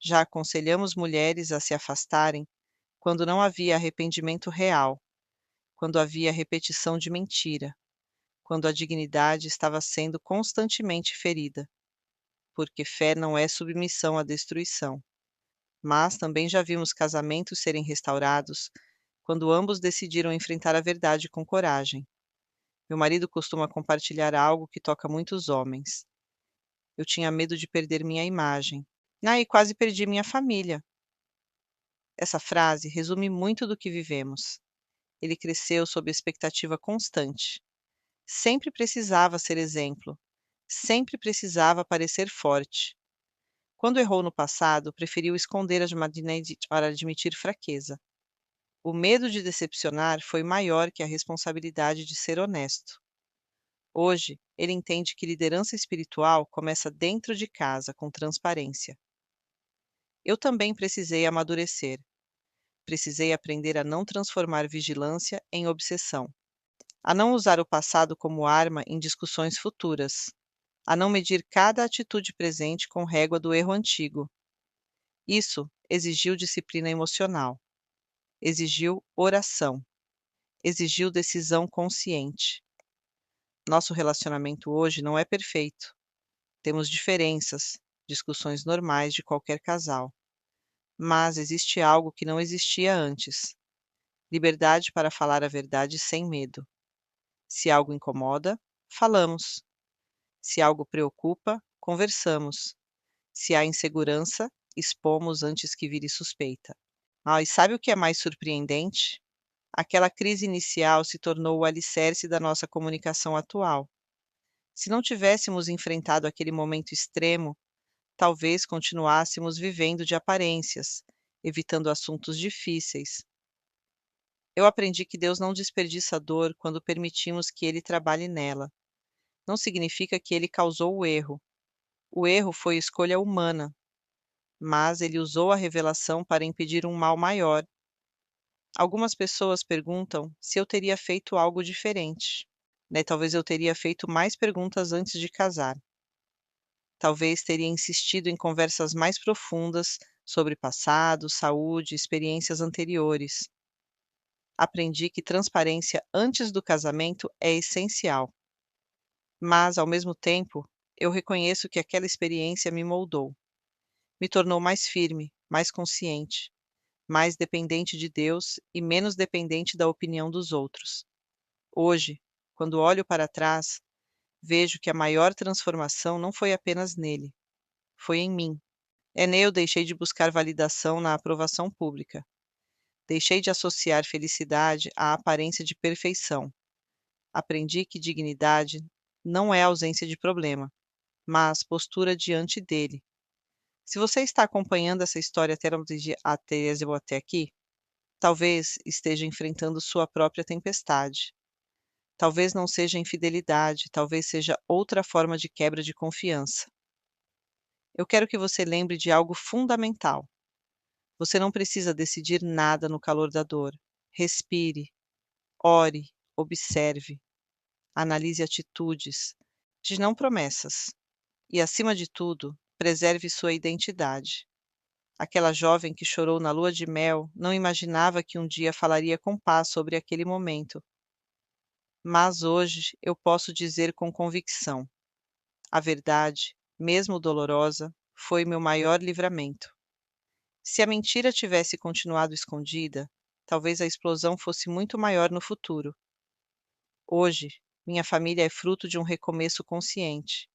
Já aconselhamos mulheres a se afastarem quando não havia arrependimento real, quando havia repetição de mentira, quando a dignidade estava sendo constantemente ferida, porque fé não é submissão à destruição. Mas também já vimos casamentos serem restaurados quando ambos decidiram enfrentar a verdade com coragem. Meu marido costuma compartilhar algo que toca muitos homens. Eu tinha medo de perder minha imagem. E quase perdi minha família. Essa frase resume muito do que vivemos. Ele cresceu sob expectativa constante. Sempre precisava ser exemplo. Sempre precisava parecer forte. Quando errou no passado, preferiu esconder as para admitir fraqueza. O medo de decepcionar foi maior que a responsabilidade de ser honesto. Hoje, ele entende que liderança espiritual começa dentro de casa, com transparência. Eu também precisei amadurecer. Precisei aprender a não transformar vigilância em obsessão, a não usar o passado como arma em discussões futuras, a não medir cada atitude presente com régua do erro antigo. Isso exigiu disciplina emocional, exigiu oração, exigiu decisão consciente. Nosso relacionamento hoje não é perfeito. Temos diferenças, discussões normais de qualquer casal. Mas existe algo que não existia antes: liberdade para falar a verdade sem medo. Se algo incomoda, falamos. Se algo preocupa, conversamos. Se há insegurança, expomos antes que vire suspeita. E sabe o que é mais surpreendente? Aquela crise inicial se tornou o alicerce da nossa comunicação atual. Se não tivéssemos enfrentado aquele momento extremo, talvez continuássemos vivendo de aparências, evitando assuntos difíceis. Eu aprendi que Deus não desperdiça dor quando permitimos que Ele trabalhe nela. Não significa que Ele causou o erro. O erro foi escolha humana, mas Ele usou a revelação para impedir um mal maior. Algumas pessoas perguntam se eu teria feito algo diferente, né? Talvez eu teria feito mais perguntas antes de casar. Talvez teria insistido em conversas mais profundas sobre passado, saúde, experiências anteriores. Aprendi que transparência antes do casamento é essencial, mas, ao mesmo tempo, eu reconheço que aquela experiência me moldou, me tornou mais firme, mais consciente, mais dependente de Deus e menos dependente da opinião dos outros. Hoje, quando olho para trás, vejo que a maior transformação não foi apenas nele, foi em mim. Nele eu deixei de buscar validação na aprovação pública. Deixei de associar felicidade à aparência de perfeição. Aprendi que dignidade não é ausência de problema, mas postura diante dele. Se você está acompanhando essa história até aqui, talvez esteja enfrentando sua própria tempestade. Talvez não seja infidelidade, talvez seja outra forma de quebra de confiança. Eu quero que você lembre de algo fundamental. Você não precisa decidir nada no calor da dor. Respire, ore, observe, analise atitudes, de não promessas. E, acima de tudo, preserve sua identidade. Aquela jovem que chorou na lua de mel não imaginava que um dia falaria com paz sobre aquele momento. Mas hoje eu posso dizer com convicção: a verdade, mesmo dolorosa, foi meu maior livramento. Se a mentira tivesse continuado escondida, talvez a explosão fosse muito maior no futuro. Hoje, minha família é fruto de um recomeço consciente,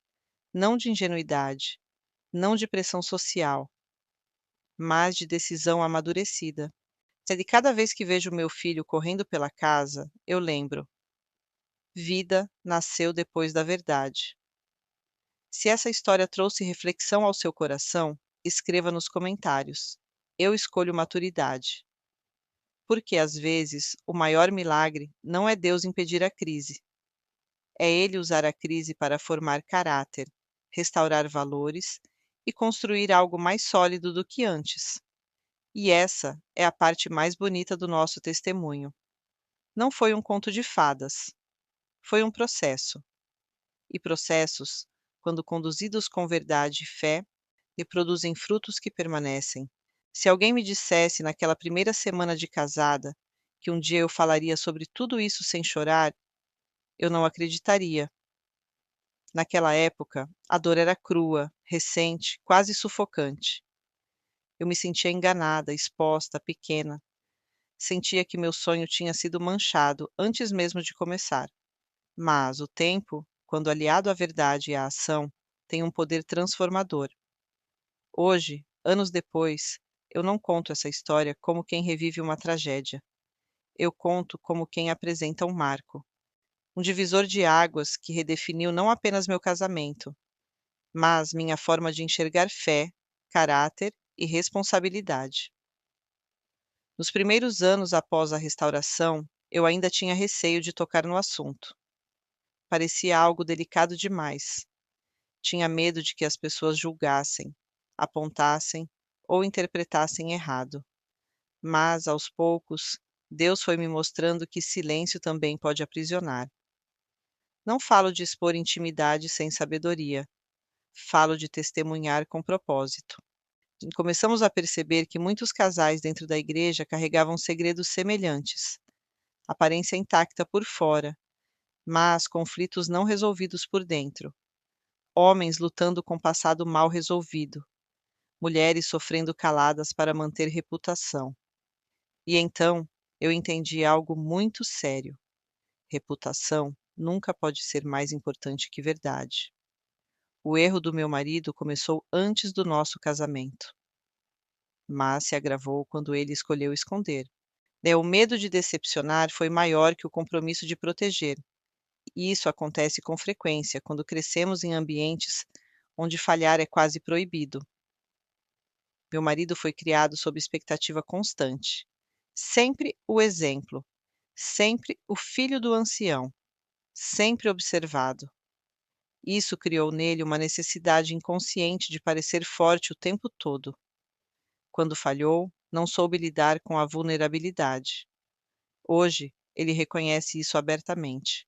não de ingenuidade, não de pressão social, mas de decisão amadurecida. Se de cada vez que vejo meu filho correndo pela casa, eu lembro: vida nasceu depois da verdade. Se essa história trouxe reflexão ao seu coração, escreva nos comentários. Eu escolho maturidade. Porque, às vezes, o maior milagre não é Deus impedir a crise. É Ele usar a crise para formar caráter, restaurar valores e construir algo mais sólido do que antes. E essa é a parte mais bonita do nosso testemunho. Não foi um conto de fadas, foi um processo. E processos, quando conduzidos com verdade e fé, e produzem frutos que permanecem. Se alguém me dissesse naquela primeira semana de casada que um dia eu falaria sobre tudo isso sem chorar, eu não acreditaria. Naquela época, a dor era crua, recente, quase sufocante. Eu me sentia enganada, exposta, pequena. Sentia que meu sonho tinha sido manchado antes mesmo de começar. Mas o tempo, quando aliado à verdade e à ação, tem um poder transformador. Hoje, anos depois, eu não conto essa história como quem revive uma tragédia. Eu conto como quem apresenta um marco, um divisor de águas que redefiniu não apenas meu casamento, mas minha forma de enxergar fé, caráter e responsabilidade. Nos primeiros anos após a restauração, eu ainda tinha receio de tocar no assunto. Parecia algo delicado demais. Tinha medo de que as pessoas julgassem, apontassem ou interpretassem errado. Mas, aos poucos, Deus foi me mostrando que silêncio também pode aprisionar. Não falo de expor intimidade sem sabedoria. Falo de testemunhar com propósito. E começamos a perceber que muitos casais dentro da igreja carregavam segredos semelhantes, aparência intacta por fora, mas conflitos não resolvidos por dentro. Homens lutando com passado mal resolvido, mulheres sofrendo caladas para manter reputação. E então eu entendi algo muito sério. Reputação nunca pode ser mais importante que verdade. O erro do meu marido começou antes do nosso casamento, mas se agravou quando ele escolheu esconder. O medo de decepcionar foi maior que o compromisso de proteger. E isso acontece com frequência quando crescemos em ambientes onde falhar é quase proibido. Meu marido foi criado sob expectativa constante. Sempre o exemplo, sempre o filho do ancião, sempre observado. Isso criou nele uma necessidade inconsciente de parecer forte o tempo todo. Quando falhou, não soube lidar com a vulnerabilidade. Hoje, ele reconhece isso abertamente.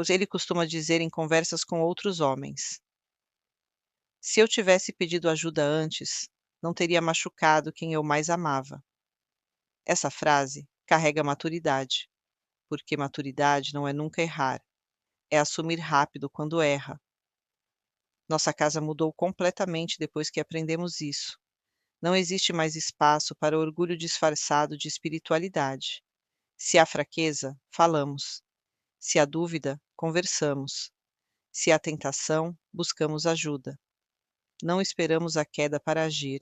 Ele costuma dizer em conversas com outros homens: se eu tivesse pedido ajuda antes, não teria machucado quem eu mais amava. Essa frase carrega maturidade, porque maturidade não é nunca errar, é assumir rápido quando erra. Nossa casa mudou completamente depois que aprendemos isso. Não existe mais espaço para orgulho disfarçado de espiritualidade. Se há fraqueza, falamos. Se há dúvida, conversamos. Se há tentação, buscamos ajuda. Não esperamos a queda para agir.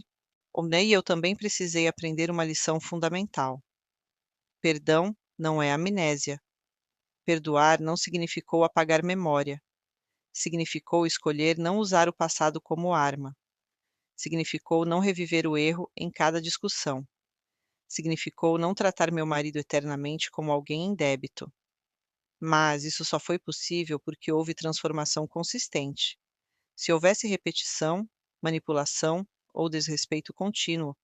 Onei e eu também precisei aprender uma lição fundamental. Perdão não é amnésia. Perdoar não significou apagar memória. Significou escolher não usar o passado como arma. Significou não reviver o erro em cada discussão. Significou não tratar meu marido eternamente como alguém em débito. Mas isso só foi possível porque houve transformação consistente. Se houvesse repetição, manipulação ou desrespeito contínuo,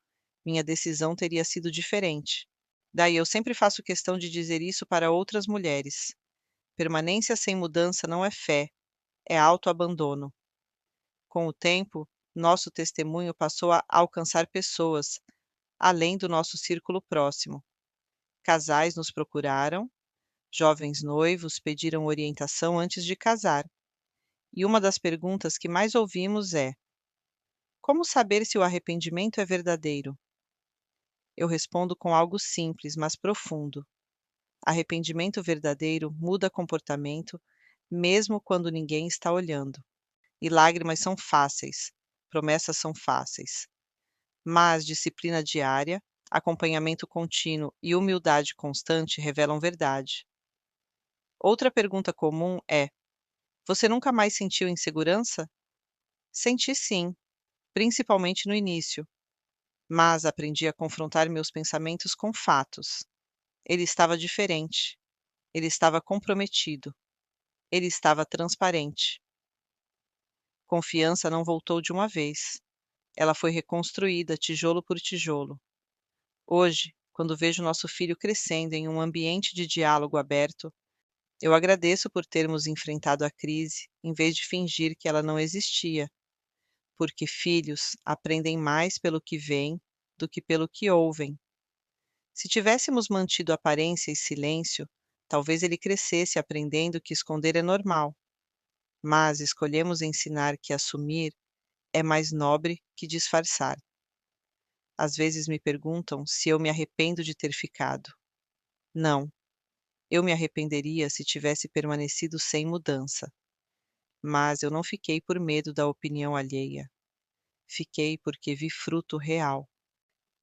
minha decisão teria sido diferente. Daí eu sempre faço questão de dizer isso para outras mulheres. Permanência sem mudança não é fé, é autoabandono. Com o tempo, nosso testemunho passou a alcançar pessoas, além do nosso círculo próximo. Casais nos procuraram, jovens noivos pediram orientação antes de casar. E uma das perguntas que mais ouvimos é: como saber se o arrependimento é verdadeiro? Eu respondo com algo simples, mas profundo. Arrependimento verdadeiro muda comportamento, mesmo quando ninguém está olhando. E lágrimas são fáceis, promessas são fáceis. Mas disciplina diária, acompanhamento contínuo e humildade constante revelam verdade. Outra pergunta comum é: você nunca mais sentiu insegurança? Senti sim, principalmente no início, mas aprendi a confrontar meus pensamentos com fatos. Ele estava diferente, ele estava comprometido, ele estava transparente. Confiança não voltou de uma vez. Ela foi reconstruída tijolo por tijolo. Hoje, quando vejo nosso filho crescendo em um ambiente de diálogo aberto, eu agradeço por termos enfrentado a crise em vez de fingir que ela não existia, porque filhos aprendem mais pelo que veem do que pelo que ouvem. Se tivéssemos mantido aparência e silêncio, talvez ele crescesse aprendendo que esconder é normal, mas escolhemos ensinar que assumir é mais nobre que disfarçar. Às vezes me perguntam se eu me arrependo de ter ficado. Não, eu me arrependeria se tivesse permanecido sem mudança. Mas eu não fiquei por medo da opinião alheia. Fiquei porque vi fruto real.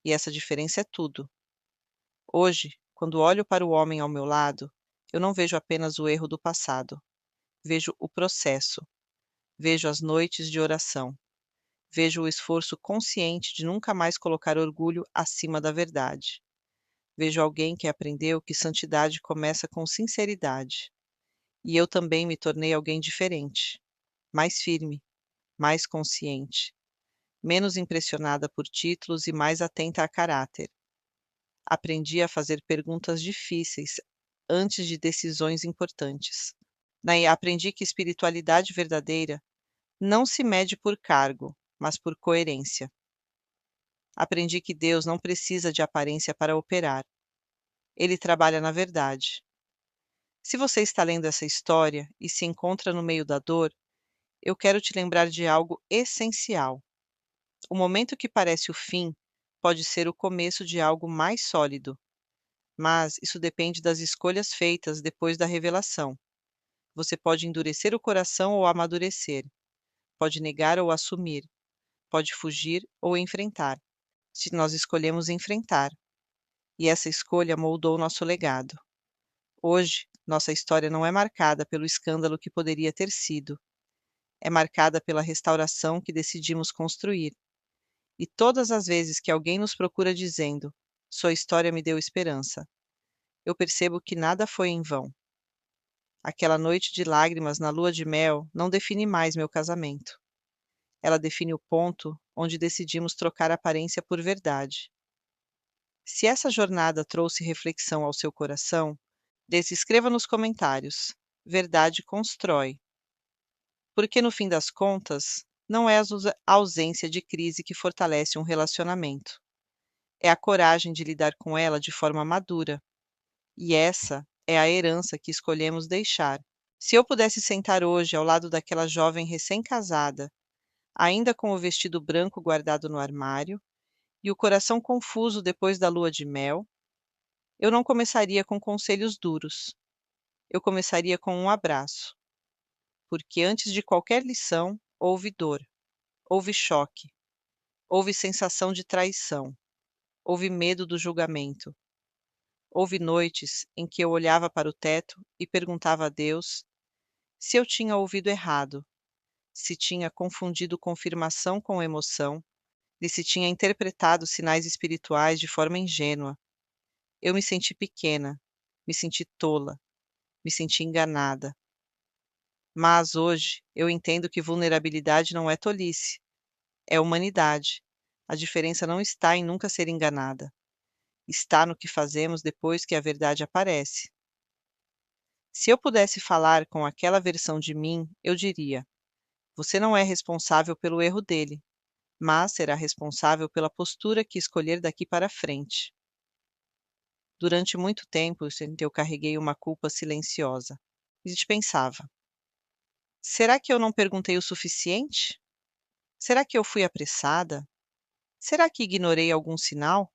E essa diferença é tudo. Hoje, quando olho para o homem ao meu lado, eu não vejo apenas o erro do passado. Vejo o processo. Vejo as noites de oração. Vejo o esforço consciente de nunca mais colocar orgulho acima da verdade. Vejo alguém que aprendeu que santidade começa com sinceridade. E eu também me tornei alguém diferente, mais firme, mais consciente, menos impressionada por títulos e mais atenta a caráter. Aprendi a fazer perguntas difíceis antes de decisões importantes. Daí aprendi que espiritualidade verdadeira não se mede por cargo, mas por coerência. Aprendi que Deus não precisa de aparência para operar. Ele trabalha na verdade. Se você está lendo essa história e se encontra no meio da dor, eu quero te lembrar de algo essencial. O momento que parece o fim pode ser o começo de algo mais sólido, mas isso depende das escolhas feitas depois da revelação. Você pode endurecer o coração ou amadurecer, pode negar ou assumir, pode fugir ou enfrentar. Se nós escolhemos enfrentar, e essa escolha moldou nosso legado. Hoje, nossa história não é marcada pelo escândalo que poderia ter sido, é marcada pela restauração que decidimos construir. E todas as vezes que alguém nos procura dizendo: "Sua história me deu esperança", eu percebo que nada foi em vão. Aquela noite de lágrimas na lua de mel não define mais meu casamento. Ela define o ponto onde decidimos trocar aparência por verdade. Se essa jornada trouxe reflexão ao seu coração, escreva nos comentários. Verdade constrói. Porque no fim das contas, não é a ausência de crise que fortalece um relacionamento. É a coragem de lidar com ela de forma madura. E essa é a herança que escolhemos deixar. Se eu pudesse sentar hoje ao lado daquela jovem recém-casada, ainda com o vestido branco guardado no armário e o coração confuso depois da lua de mel, eu não começaria com conselhos duros. Eu começaria com um abraço. Porque antes de qualquer lição, houve dor, houve choque, houve sensação de traição, houve medo do julgamento. Houve noites em que eu olhava para o teto e perguntava a Deus se eu tinha ouvido errado, se tinha confundido confirmação com emoção e se tinha interpretado sinais espirituais de forma ingênua. Eu me senti pequena, me senti tola, me senti enganada. Mas hoje eu entendo que vulnerabilidade não é tolice, é humanidade. A diferença não está em nunca ser enganada, está no que fazemos depois que a verdade aparece. Se eu pudesse falar com aquela versão de mim, eu diria: você não é responsável pelo erro dele, mas será responsável pela postura que escolher daqui para frente. Durante muito tempo, eu carreguei uma culpa silenciosa. A gente pensava: será que eu não perguntei o suficiente? Será que eu fui apressada? Será que ignorei algum sinal?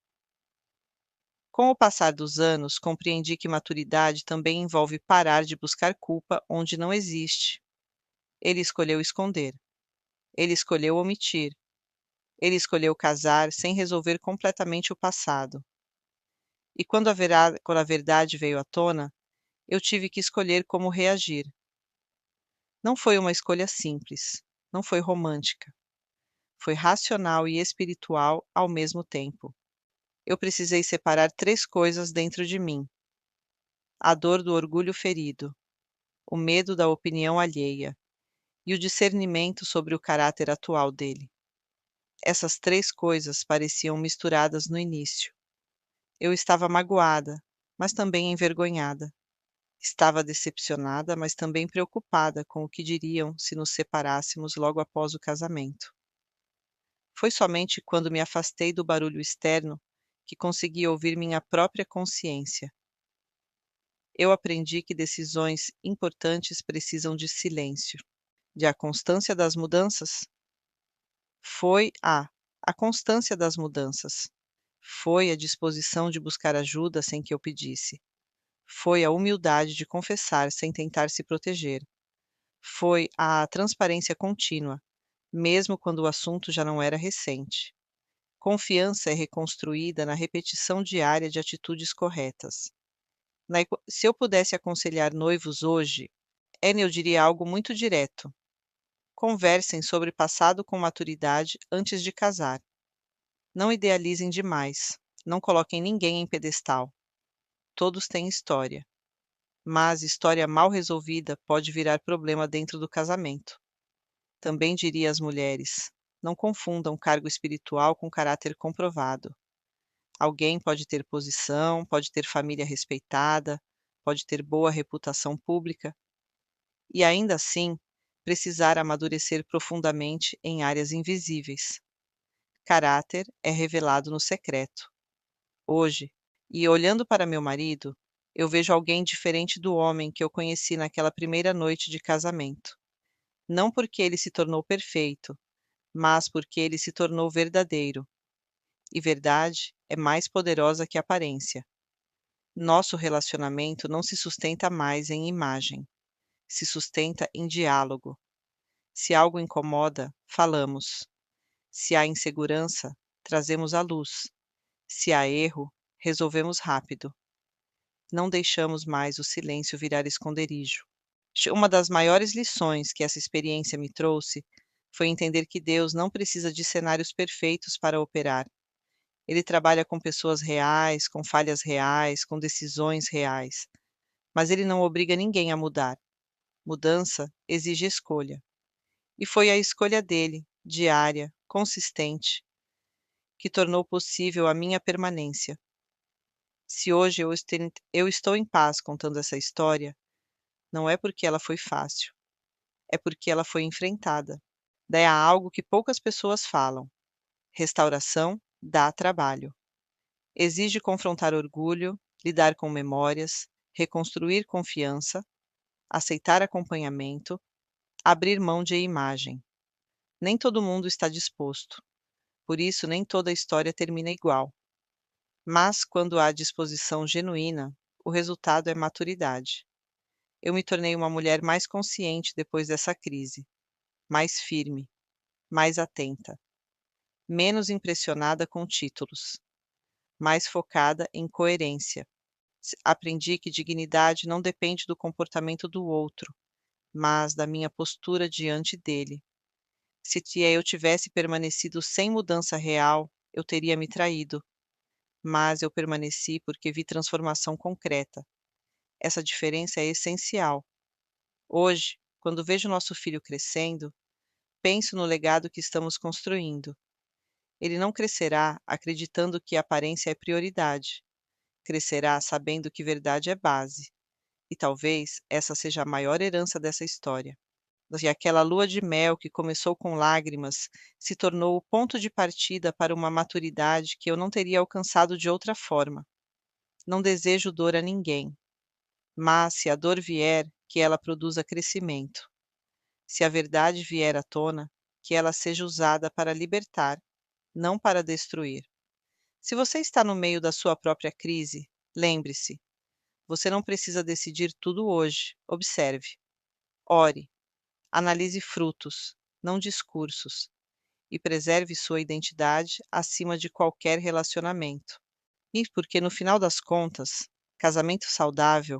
Com o passar dos anos, compreendi que maturidade também envolve parar de buscar culpa onde não existe. Ele escolheu esconder. Ele escolheu omitir. Ele escolheu casar sem resolver completamente o passado. E quando a verdade veio à tona, eu tive que escolher como reagir. Não foi uma escolha simples, não foi romântica, foi racional e espiritual ao mesmo tempo. Eu precisei separar três coisas dentro de mim: a dor do orgulho ferido, o medo da opinião alheia e o discernimento sobre o caráter atual dele. Essas três coisas pareciam misturadas no início. Eu estava magoada, mas também envergonhada. Estava decepcionada, mas também preocupada com o que diriam se nos separássemos logo após o casamento. Foi somente quando me afastei do barulho externo que consegui ouvir minha própria consciência. Eu aprendi que decisões importantes precisam de silêncio. De a constância das mudanças? Foi a constância das mudanças. Foi a disposição de buscar ajuda sem que eu pedisse. Foi a humildade de confessar sem tentar se proteger. Foi a transparência contínua, mesmo quando o assunto já não era recente. Confiança é reconstruída na repetição diária de atitudes corretas. Se eu pudesse aconselhar noivos hoje, eu diria algo muito direto. Conversem sobre passado com maturidade antes de casar. Não idealizem demais. não coloquem ninguém em pedestal. Todos têm história, mas história mal resolvida pode virar problema dentro do casamento. Também diria às mulheres: não confundam cargo espiritual com caráter comprovado. Alguém pode ter posição, pode ter família respeitada, pode ter boa reputação pública e ainda assim precisar amadurecer profundamente em áreas invisíveis. Caráter é revelado no secreto. Hoje, e olhando para meu marido, eu vejo alguém diferente do homem que eu conheci naquela primeira noite de casamento. Não porque ele se tornou perfeito, mas porque ele se tornou verdadeiro. E verdade é mais poderosa que aparência. Nosso relacionamento não se sustenta mais em imagem, se sustenta em diálogo. Se algo incomoda, falamos. Se há insegurança, trazemos à luz. Se há erro, resolvemos rápido. Não deixamos mais o silêncio virar esconderijo. Uma das maiores lições que essa experiência me trouxe foi entender que Deus não precisa de cenários perfeitos para operar. Ele trabalha com pessoas reais, com falhas reais, com decisões reais. Mas ele não obriga ninguém a mudar. Mudança exige escolha. E foi a escolha dele, diária, consistente, que tornou possível a minha permanência. Se hoje eu estou em paz contando essa história, não é porque ela foi fácil, é porque ela foi enfrentada. Daí há algo que poucas pessoas falam: restauração dá trabalho. Exige confrontar orgulho, lidar com memórias, reconstruir confiança, aceitar acompanhamento, abrir mão de imagem. Nem todo mundo está disposto, por isso nem toda história termina igual. Mas quando há disposição genuína, o resultado é maturidade. Eu me tornei uma mulher mais consciente depois dessa crise, mais firme, mais atenta, menos impressionada com títulos, mais focada em coerência. Aprendi que dignidade não depende do comportamento do outro, mas da minha postura diante dele. Se eu tivesse permanecido sem mudança real, eu teria me traído, mas eu permaneci porque vi transformação concreta. Essa diferença é essencial. Hoje, quando vejo nosso filho crescendo, penso no legado que estamos construindo. Ele não crescerá acreditando que a aparência é prioridade. Crescerá sabendo que verdade é base. E talvez essa seja a maior herança dessa história. E aquela lua de mel que começou com lágrimas se tornou o ponto de partida para uma maturidade que eu não teria alcançado de outra forma. Não desejo dor a ninguém, mas se a dor vier, que ela produza crescimento. Se a verdade vier à tona, que ela seja usada para libertar, não para destruir. Se você está no meio da sua própria crise, lembre-se, você não precisa decidir tudo hoje. Observe, ore, analise frutos, não discursos, e preserve sua identidade acima de qualquer relacionamento. E porque no final das contas, casamento saudável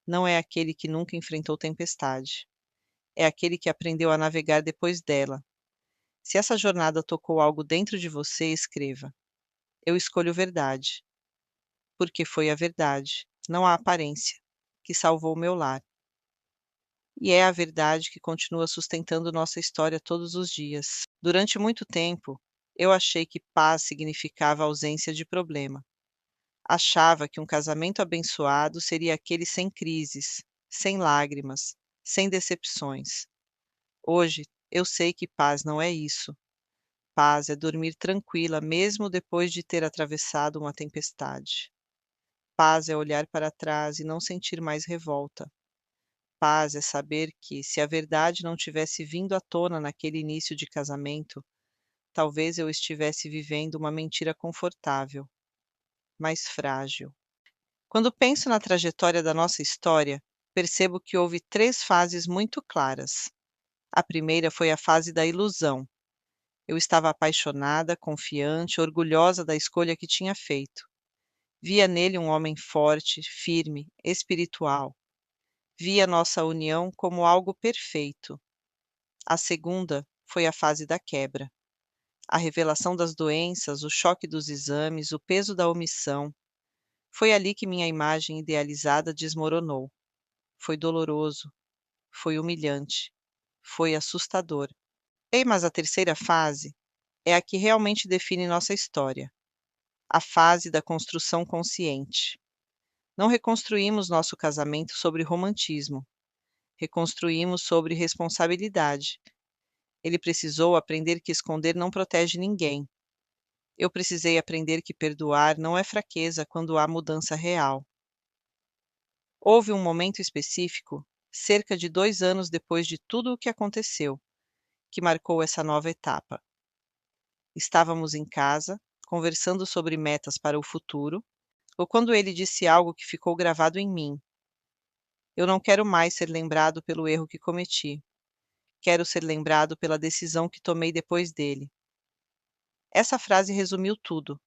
não é aquele que nunca enfrentou tempestade, é aquele que aprendeu a navegar depois dela. Se essa jornada tocou algo dentro de você, escreva: eu escolho verdade, porque foi a verdade, não a aparência, que salvou meu lar. E é a verdade que continua sustentando nossa história todos os dias. Durante muito tempo, eu achei que paz significava ausência de problema. Achava que um casamento abençoado seria aquele sem crises, sem lágrimas, sem decepções. Hoje, eu sei que paz não é isso. Paz é dormir tranquila mesmo depois de ter atravessado uma tempestade. Paz é olhar para trás e não sentir mais revolta. Paz é saber que, se a verdade não tivesse vindo à tona naquele início de casamento, talvez eu estivesse vivendo uma mentira confortável, mas frágil. Quando penso na trajetória da nossa história, percebo que houve três fases muito claras. A primeira foi a fase da ilusão. Eu estava apaixonada, confiante, orgulhosa da escolha que tinha feito. Via nele um homem forte, firme, espiritual. Via nossa união como algo perfeito. A segunda foi a fase da quebra. A revelação das doenças, o choque dos exames, o peso da omissão. Foi ali que minha imagem idealizada desmoronou. Foi doloroso, foi humilhante, foi assustador. Ei, mas a terceira fase é a que realmente define nossa história, a fase da construção consciente. Não reconstruímos nosso casamento sobre romantismo, reconstruímos sobre responsabilidade. Ele precisou aprender que esconder não protege ninguém. Eu precisei aprender que perdoar não é fraqueza quando há mudança real. Houve um momento específico, cerca de 2 anos depois de tudo o que aconteceu, que marcou essa nova etapa. Estávamos em casa, conversando sobre metas para o futuro, ou quando ele disse algo que ficou gravado em mim. Eu não quero mais ser lembrado pelo erro que cometi. Quero ser lembrado pela decisão que tomei depois dele. Essa frase resumiu tudo.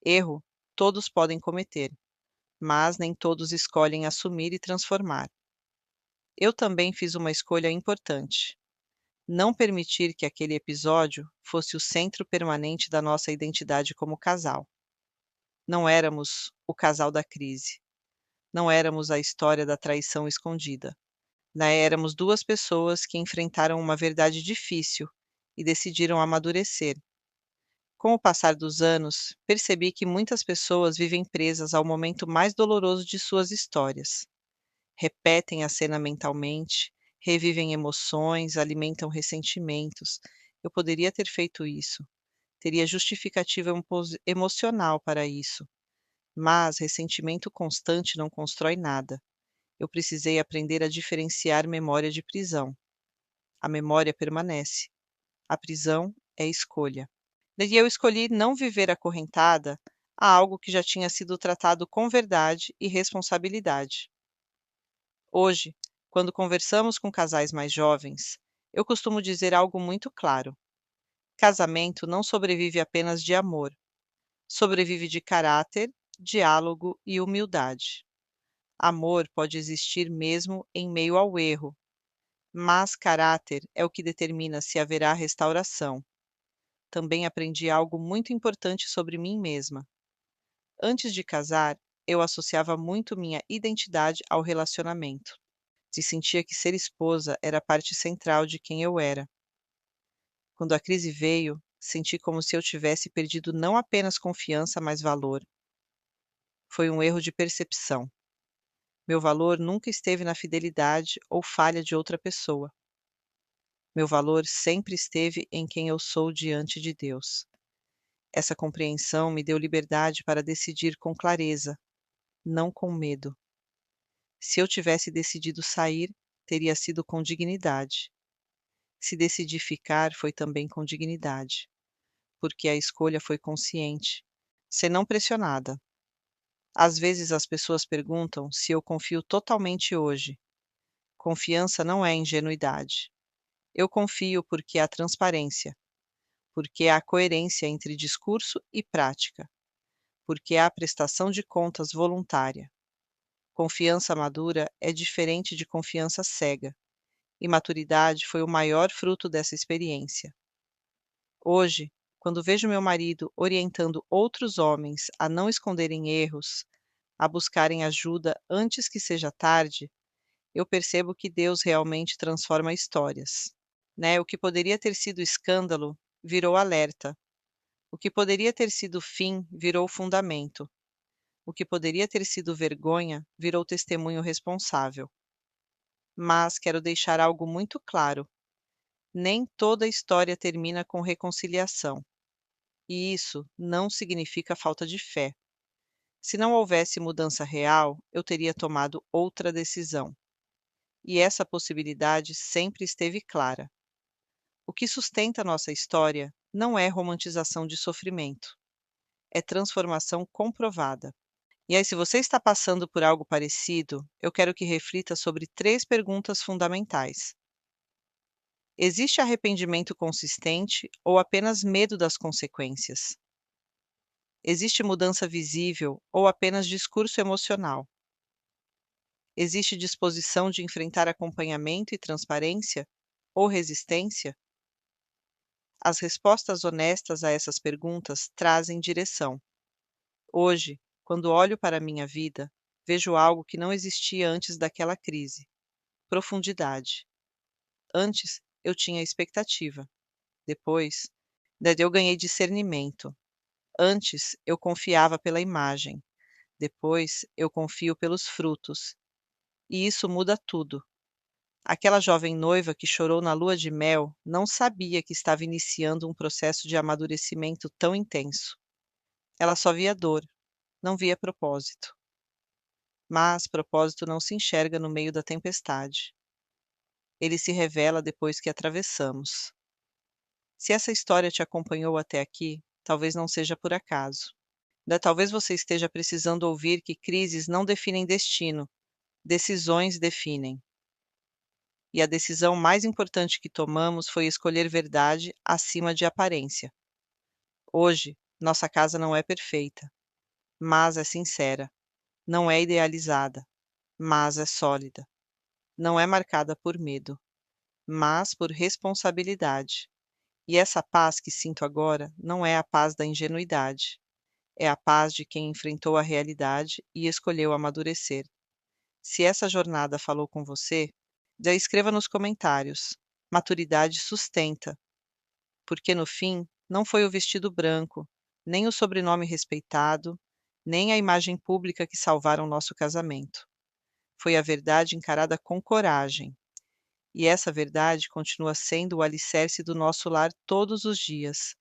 Erro, todos podem cometer, mas nem todos escolhem assumir e transformar. Eu também fiz uma escolha importante. Não permitir que aquele episódio fosse o centro permanente da nossa identidade como casal. Não éramos o casal da crise. Não éramos a história da traição escondida. Éramos duas pessoas que enfrentaram uma verdade difícil e decidiram amadurecer. Com o passar dos anos, percebi que muitas pessoas vivem presas ao momento mais doloroso de suas histórias. Repetem a cena mentalmente, revivem emoções, alimentam ressentimentos. Eu poderia ter feito isso. Teria justificativa emocional para isso. Mas ressentimento constante não constrói nada. Eu precisei aprender a diferenciar memória de prisão. A memória permanece. A prisão é escolha. E eu escolhi não viver acorrentada a algo que já tinha sido tratado com verdade e responsabilidade. Hoje, quando conversamos com casais mais jovens, eu costumo dizer algo muito claro. Casamento não sobrevive apenas de amor. Sobrevive de caráter, diálogo e humildade. Amor pode existir mesmo em meio ao erro, mas caráter é o que determina se haverá restauração. Também aprendi algo muito importante sobre mim mesma. Antes de casar, eu associava muito minha identidade ao relacionamento. E sentia que ser esposa era parte central de quem eu era. Quando a crise veio, senti como se eu tivesse perdido não apenas confiança, mas valor. Foi um erro de percepção. Meu valor nunca esteve na fidelidade ou falha de outra pessoa. Meu valor sempre esteve em quem eu sou diante de Deus. Essa compreensão me deu liberdade para decidir com clareza, não com medo. Se eu tivesse decidido sair, teria sido com dignidade. Se decidi ficar, foi também com dignidade, porque a escolha foi consciente, sem não pressionada. Às vezes as pessoas perguntam se eu confio totalmente hoje. Confiança não é ingenuidade. Eu confio porque há transparência, porque há coerência entre discurso e prática, porque há prestação de contas voluntária. Confiança madura é diferente de confiança cega, e maturidade foi o maior fruto dessa experiência. Hoje, quando vejo meu marido orientando outros homens a não esconderem erros, a buscarem ajuda antes que seja tarde, eu percebo que Deus realmente transforma histórias. O que poderia ter sido escândalo virou alerta. O que poderia ter sido fim virou fundamento. O que poderia ter sido vergonha virou testemunho responsável. Mas quero deixar algo muito claro: nem toda história termina com reconciliação. E isso não significa falta de fé. Se não houvesse mudança real, eu teria tomado outra decisão. E essa possibilidade sempre esteve clara. O que sustenta nossa história não é romantização de sofrimento, é transformação comprovada. E aí, se você está passando por algo parecido, eu quero que reflita sobre 3 perguntas fundamentais. Existe arrependimento consistente ou apenas medo das consequências? Existe mudança visível ou apenas discurso emocional? Existe disposição de enfrentar acompanhamento e transparência ou resistência? As respostas honestas a essas perguntas trazem direção. Hoje, quando olho para a minha vida, vejo algo que não existia antes daquela crise: profundidade. Antes, eu tinha expectativa. Depois, eu ganhei discernimento. Antes, eu confiava pela imagem. Depois, eu confio pelos frutos. E isso muda tudo. Aquela jovem noiva que chorou na lua de mel não sabia que estava iniciando um processo de amadurecimento tão intenso. Ela só via dor, não via propósito. Mas propósito não se enxerga no meio da tempestade. Ele se revela depois que atravessamos. Se essa história te acompanhou até aqui, talvez não seja por acaso. Talvez você esteja precisando ouvir que crises não definem destino, decisões definem. E a decisão mais importante que tomamos foi escolher verdade acima de aparência. Hoje, nossa casa não é perfeita, mas é sincera. Não é idealizada, mas é sólida. Não é marcada por medo, mas por responsabilidade. E essa paz que sinto agora não é a paz da ingenuidade. É a paz de quem enfrentou a realidade e escolheu amadurecer. Se essa jornada falou com você, já escreva nos comentários. Maturidade sustenta, porque no fim não foi o vestido branco, nem o sobrenome respeitado, nem a imagem pública que salvaram nosso casamento. Foi a verdade encarada com coragem. E essa verdade continua sendo o alicerce do nosso lar todos os dias.